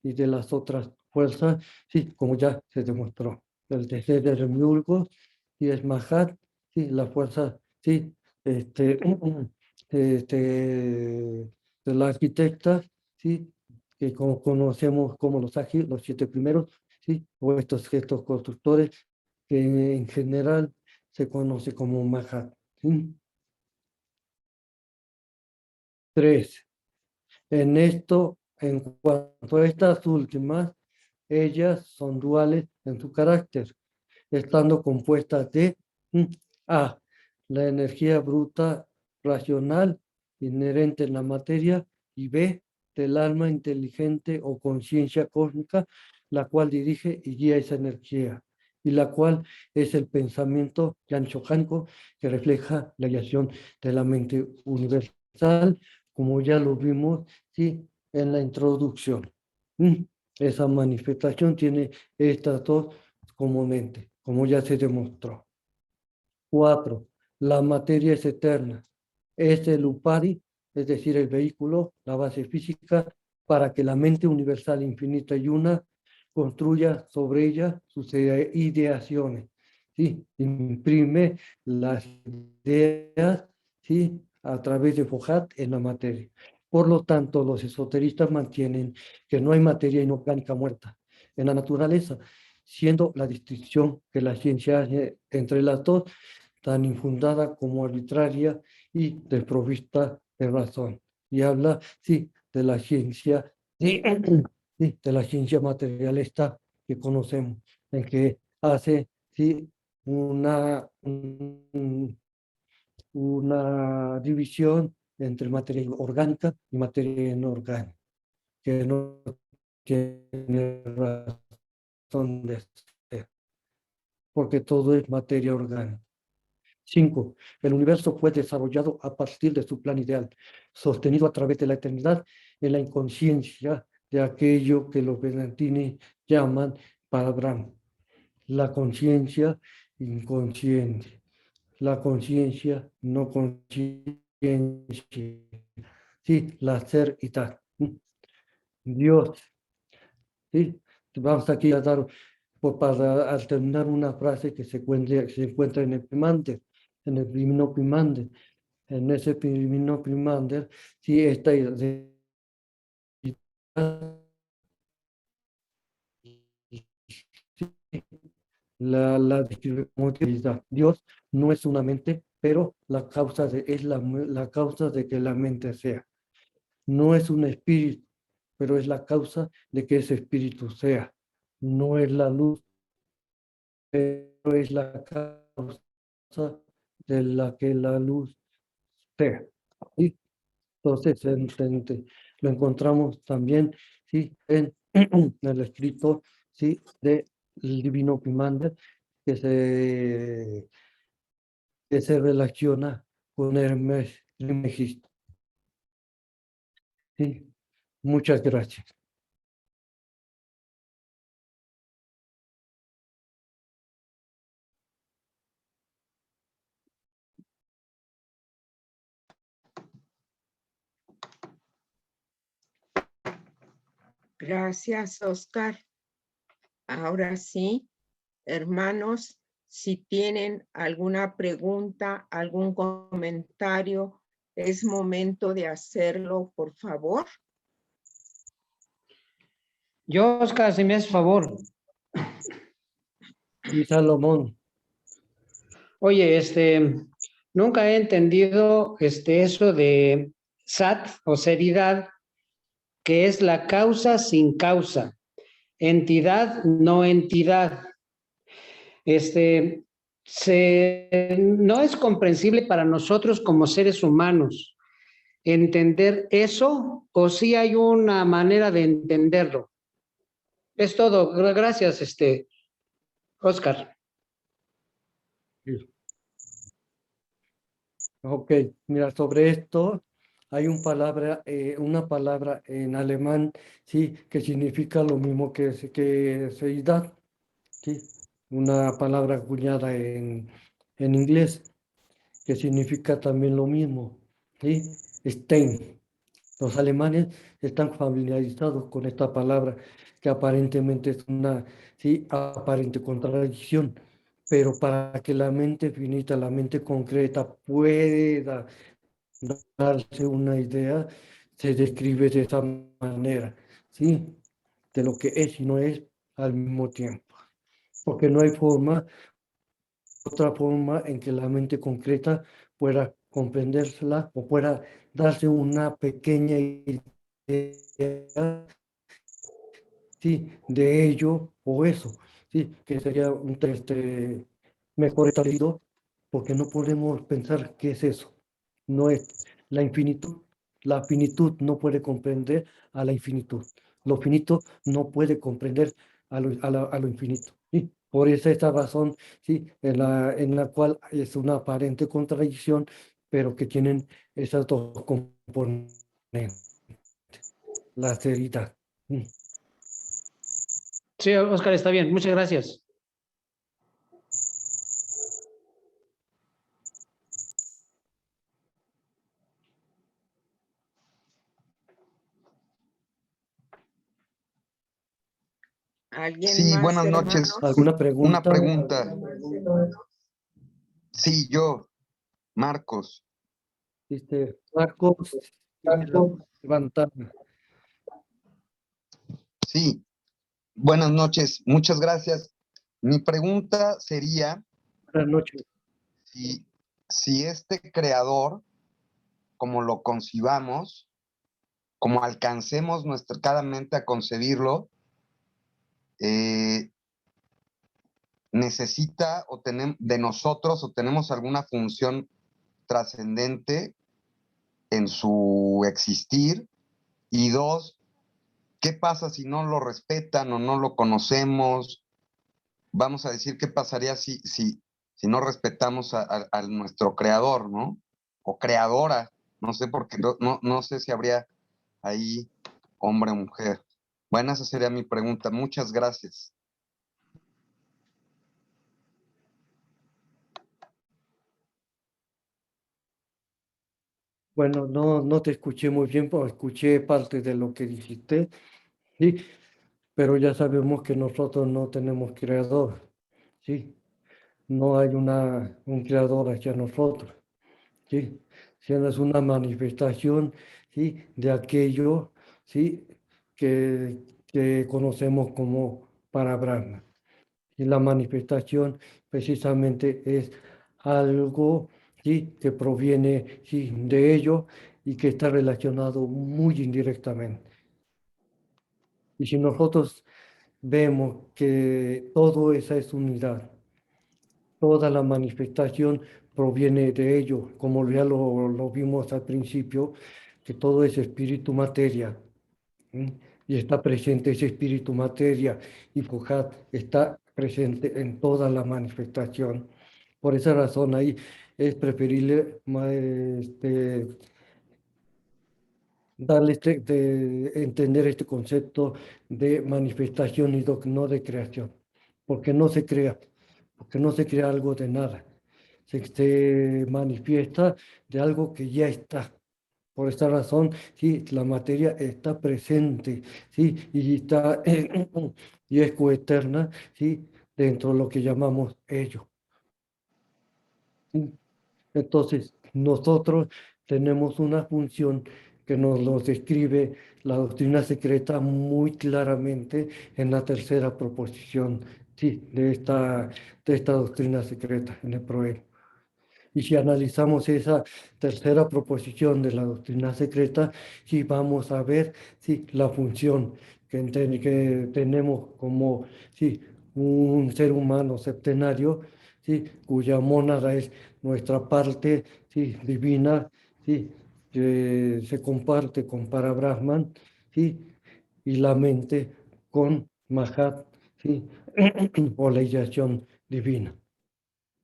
y de las otras fuerzas, sí, como ya se demostró, el deseo de Demiurgo y el Mahat, sí, la fuerza, sí, de la arquitecta, sí, que como conocemos como los los 7 primeros, sí, o estos gestos constructores, que en general se conoce como Mahat. ¿Sí? 3. En esto, en cuanto a estas últimas, ellas son duales en su carácter, estando compuestas de A, la energía bruta racional inherente en la materia, y B, del alma inteligente o conciencia cósmica, la cual dirige y guía esa energía, y la cual es el pensamiento yanshohánico que refleja la creación de la mente universal, como ya lo vimos, ¿sí? En la introducción. Esa manifestación tiene estas dos componentes, como ya se demostró. 4. La materia es eterna. Es el upadi, es decir, el vehículo, la base física, para que la mente universal infinita y una construya sobre ella sus ideaciones. ¿Sí? Imprime las ideas, ¿sí? A través de Fohat en la materia. Por lo tanto, los esoteristas mantienen que no hay materia inorgánica muerta en la naturaleza, siendo la distinción que la ciencia hace entre las dos tan infundada como arbitraria y desprovista de razón. Y habla, sí, de la ciencia, sí, sí, de la ciencia materialista que conocemos, en que hace, sí, una división entre materia orgánica y materia inorgánica, que no tiene razón de ser, porque todo es materia orgánica. 5. El universo fue desarrollado a partir de su plan ideal. sostenido a través de la eternidad en la inconsciencia de aquello que los benedictines llaman Parabrahma, la conciencia inconsciente, la conciencia no consciencia, sí, la seridad. Dios, sí, vamos aquí a dar, para al terminar una frase que se encuentra en el Pimander, en el Primino Pimander. En ese Primino Pimander, sí, esta idea la describe como utilidad. Dios no es una mente, pero la causa es la causa de que la mente sea. No es un espíritu, pero es la causa de que ese espíritu sea. No es la luz, pero es la causa de la que la luz sea. ¿Sí? Entonces, lo encontramos también, ¿sí? En el escrito, ¿sí? Del Divino Pimander, que se relaciona con Hermes Trismegisto. ¿Sí? Muchas gracias. Gracias, Oscar. Ahora sí, hermanos, si tienen alguna pregunta, algún comentario, es momento de hacerlo, por favor. Yo, Oscar, si me haces favor. Y Salomón, Oye, nunca he entendido eso de sat o seridad, que es la causa sin causa, entidad no entidad. No es comprensible para nosotros como seres humanos entender eso, o sí hay una manera de entenderlo. Es todo. Gracias, Oscar. sí. Ok, mira, sobre esto hay una palabra en alemán, sí, que significa lo mismo que seidad, sí, una palabra acuñada en inglés, que significa también lo mismo, sí, Stein. Los alemanes están familiarizados con esta palabra, que aparentemente es una, sí, aparente contradicción, pero para que la mente finita, la mente concreta pueda darse una idea, se describe de esa manera, ¿sí? De lo que es y no es al mismo tiempo. Porque no hay otra forma en que la mente concreta pueda comprendérsela o pueda darse una pequeña idea, ¿sí? De ello o eso, ¿sí? Que sería mejor establecido, porque no podemos pensar qué es eso. No es la infinitud. La finitud no puede comprender a la infinitud. Lo finito no puede comprender a lo infinito. ¿Sí? Por esta razón, ¿sí? En la cual es una aparente contradicción, pero que tienen esas dos componentes, la seriedad. Sí, Oscar, está bien. Muchas gracias. ¿Alguien Sí, más, buenas hermanos? noches. ¿Alguna Una pregunta? pregunta. Sí, yo, Marcos. Marcos, levantar. Sí, buenas noches. Muchas gracias. Mi pregunta sería Buenas noches. si este creador, como lo concibamos, como alcancemos cada mente a concebirlo, necesita o tenemos de nosotros o tenemos alguna función trascendente en su existir. Y dos, ¿qué pasa si no lo respetan o no lo conocemos? Vamos a decir, ¿qué pasaría si no respetamos a nuestro creador, ¿no? O creadora. No sé por qué, no sé si habría ahí hombre o mujer. Bueno, esa sería mi pregunta. Muchas gracias. Bueno, no te escuché muy bien, pero escuché parte de lo que dijiste, ¿sí? Pero ya sabemos que nosotros no tenemos creador, ¿sí? No hay un creador hacia nosotros, ¿sí? Sino es una manifestación, ¿sí? De aquello, ¿sí? Que conocemos como para Brahma. Y la manifestación precisamente es algo, ¿sí? Que proviene, ¿sí? De ello y que está relacionado muy indirectamente. Y si nosotros vemos que todo esa es unidad, toda la manifestación proviene de ello, como ya lo vimos al principio, que todo es espíritu materia. ¿Sí? Y está presente ese espíritu materia y Fujat está presente en toda la manifestación. Por esa razón ahí es preferible darle entender este concepto de manifestación y no de creación, porque no se crea, porque no se crea algo de nada, se manifiesta de algo que ya está. Por esta razón, sí, la materia está presente, sí, y está y es coeterna, sí, dentro de lo que llamamos ello. ¿Sí? Entonces, nosotros tenemos una función que nos lo describe la doctrina secreta muy claramente en la tercera proposición, sí, de esta doctrina secreta en el Proel. Y si analizamos esa tercera proposición de la doctrina secreta, sí vamos a ver sí, la función que tenemos como sí, un ser humano septenario, sí, cuya mónada es nuestra parte sí, divina, sí, que se comparte con Parabrahman, sí, y la mente con Mahat, sí, o la ideación divina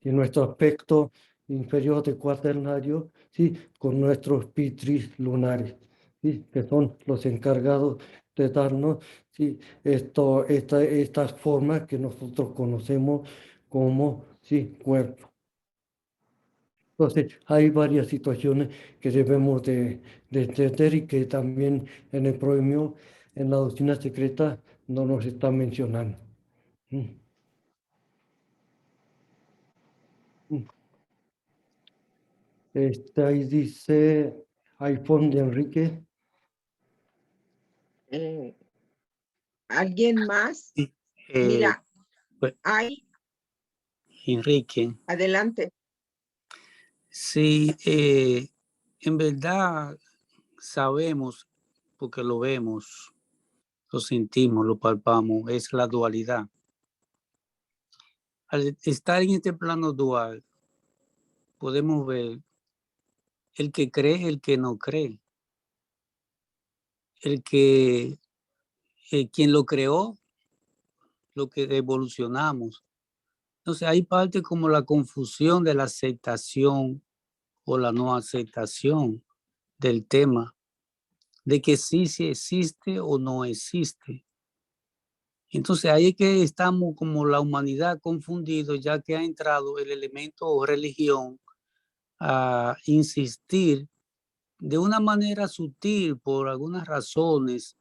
y nuestro aspecto inferior de cuaternario, ¿sí? Con nuestros pitris lunares, ¿sí? Que son los encargados de darnos ¿sí? Estas formas que nosotros conocemos como ¿sí? Cuerpo. Entonces, hay varias situaciones que debemos de entender y que también en el proemio, en la doctrina secreta, no nos está mencionando. Mm, mm. Ahí dice iPhone de Enrique. Eh, ¿Alguien más? Sí, Mira, pues, hay, Enrique, adelante. sí, en verdad sabemos, porque lo vemos, lo sentimos, lo palpamos, es la dualidad. Al estar en este plano dual, podemos ver el que cree, el que no cree, el que, quien lo creó, lo que evolucionamos. Entonces hay parte como la confusión de la aceptación o la no aceptación del tema, de que sí existe o no existe. Entonces ahí es que estamos como la humanidad confundidos, ya que ha entrado el elemento religión a insistir de una manera sutil por algunas razones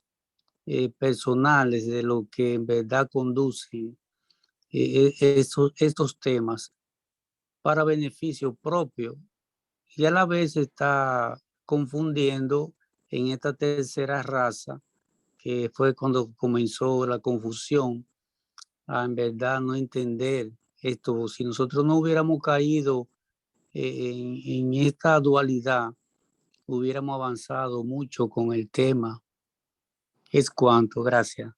personales de lo que en verdad conducen estos temas para beneficio propio, y a la vez está confundiendo en esta tercera raza, que fue cuando comenzó la confusión, a en verdad no entender esto. Si nosotros no hubiéramos caído en esta dualidad, hubiéramos avanzado mucho con el tema. Es cuanto, gracias.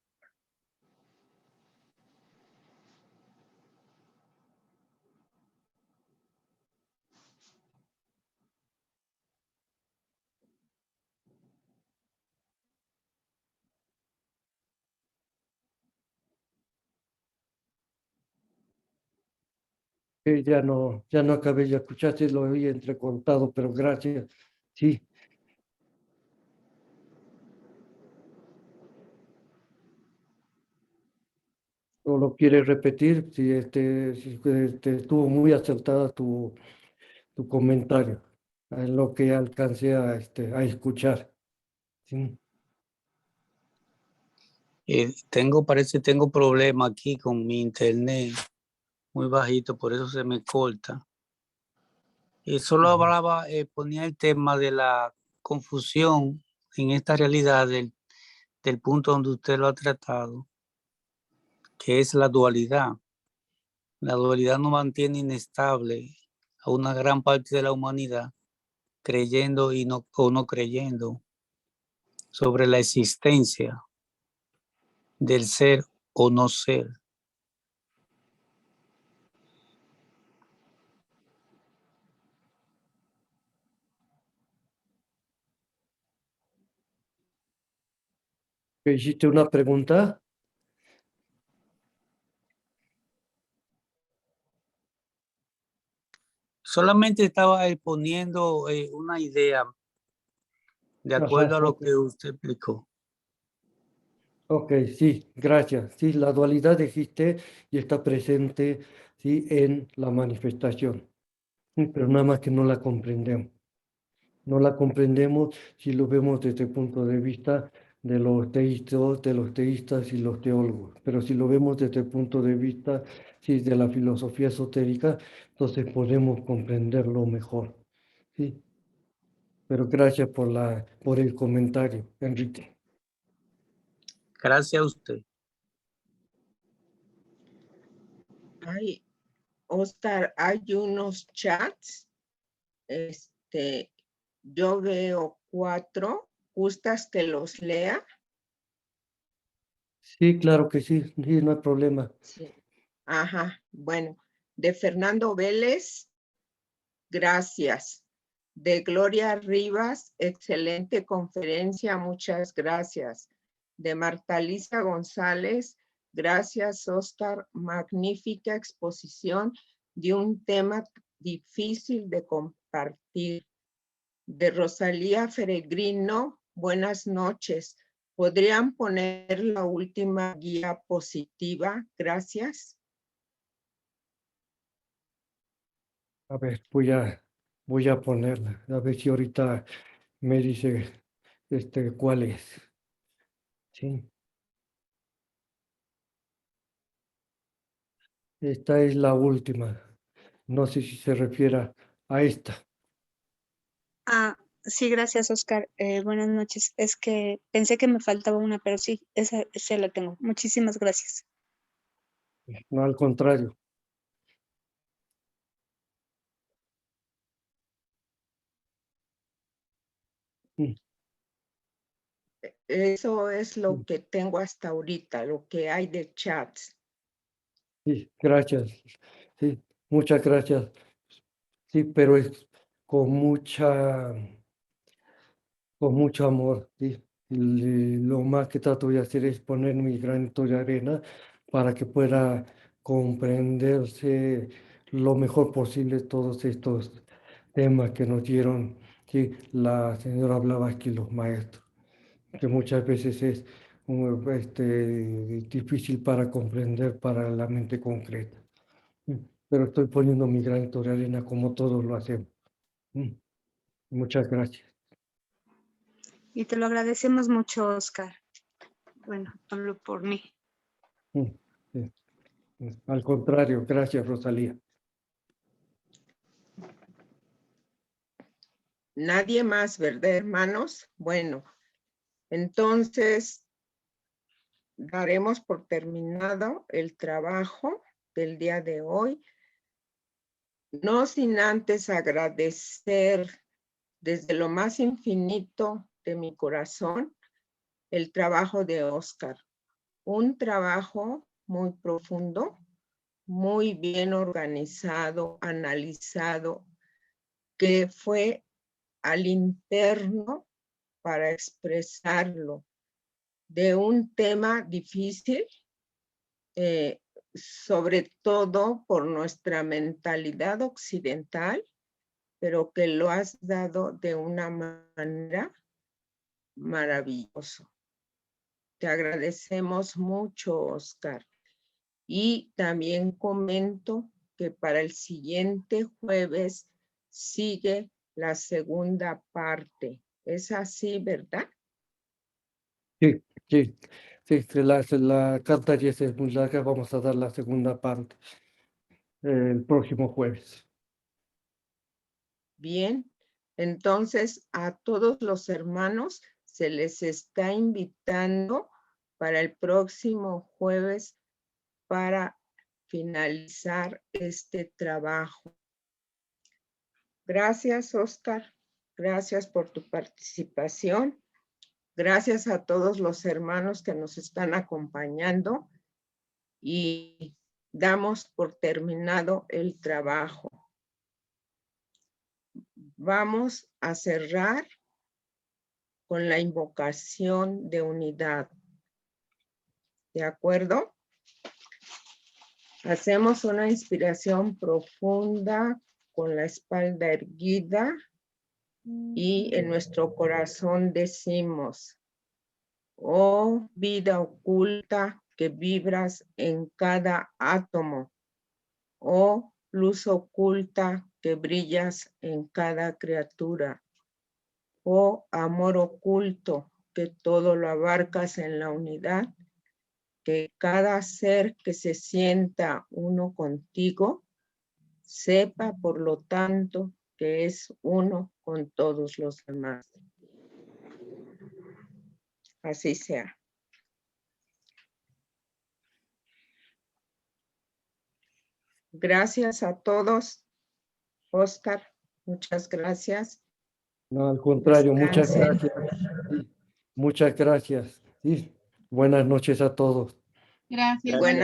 Ya no acabé, ya escuchaste, lo oí entrecortado, pero gracias Sí. ¿O lo quieres repetir? Si estuvo muy acertada tu comentario, en lo que alcancé a escuchar. Sí. Parece que tengo problema aquí con mi internet muy bajito, por eso se me corta. Y solo hablaba, ponía el tema de la confusión en esta realidad del punto donde usted lo ha tratado, que es la dualidad. La dualidad nos mantiene inestable a una gran parte de la humanidad, creyendo o no creyendo sobre la existencia del ser o no ser. ¿Hiciste una pregunta? Solamente estaba exponiendo una idea de acuerdo Ajá, a lo ok. que usted explicó. Ok, sí, gracias. Sí, la dualidad existe y está presente, sí, en la manifestación, pero nada más que no la comprendemos. No la comprendemos si lo vemos desde el punto de vista de los teístas y los teólogos, pero si lo vemos desde el punto de vista, sí, de la filosofía esotérica, entonces podemos comprenderlo mejor. Sí, pero gracias por el comentario, Enrique. Gracias a usted. Oscar, hay unos chats. Yo veo 4. ¿Gustas que los lea? Sí, claro que sí, sí, no hay problema. Sí. Ajá, bueno. De Fernando Vélez, gracias. De Gloria Rivas, excelente conferencia, muchas gracias. De Marta Lisa González, gracias, Oscar, magnífica exposición de un tema difícil de compartir. De Rosalía Feregrino, buenas noches. ¿Podrían poner la última guía positiva? Gracias. A ver, voy a ponerla, a ver si ahorita me dice cuál es. Sí. Esta es la última. No sé si se refiere a esta. Sí, gracias, Oscar. Buenas noches. Es que pensé que me faltaba una, pero sí, esa la tengo. Muchísimas gracias. No, al contrario. Mm, Eso es lo que tengo hasta ahorita, lo que hay de chats. sí, gracias. Sí, muchas gracias. Sí, pero es con mucho amor. ¿Sí? Lo más que trato de hacer es poner mi granito de arena para que pueda comprenderse lo mejor posible todos estos temas que nos dieron, sí, la señora Blavatsky y los maestros, que muchas veces es difícil para comprender para la mente concreta. Pero estoy poniendo mi granito de arena como todos lo hacemos. Muchas gracias. Y te lo agradecemos mucho, Oscar. Bueno, hablo por mí. Sí. Al contrario, gracias, Rosalía. Nadie más, ¿verdad, hermanos? Bueno, entonces daremos por terminado el trabajo del día de hoy. No sin antes agradecer desde lo más infinito de mi corazón el trabajo de Oscar. Un trabajo muy profundo, muy bien organizado, analizado, que fue al interno para expresarlo de un tema difícil, sobre todo por nuestra mentalidad occidental, pero que lo has dado de una manera maravillosa. Te agradecemos mucho, Oscar. Y también comento que para el siguiente jueves sigue la segunda parte. Es así, ¿verdad? Sí, sí, sí, la carta ya es muy larga, vamos a dar la segunda parte el próximo jueves. Bien, entonces a todos los hermanos se les está invitando para el próximo jueves para finalizar este trabajo. Gracias, Oscar. Gracias por tu participación. Gracias a todos los hermanos que nos están acompañando y damos por terminado el trabajo. Vamos a cerrar con la invocación de unidad. ¿De acuerdo? Hacemos una inspiración profunda con la espalda erguida y en nuestro corazón decimos: oh vida oculta que vibras en cada átomo, oh luz oculta que brillas en cada criatura, oh amor oculto que todo lo abarcas en la unidad, que cada ser que se sienta uno contigo, sepa por lo tanto que es uno con todos los demás. Así sea. Gracias a todos. Oscar, muchas gracias. No, al contrario, muchas Descansen. gracias. Sí, muchas gracias. Sí, buenas noches a todos. Gracias. Buenas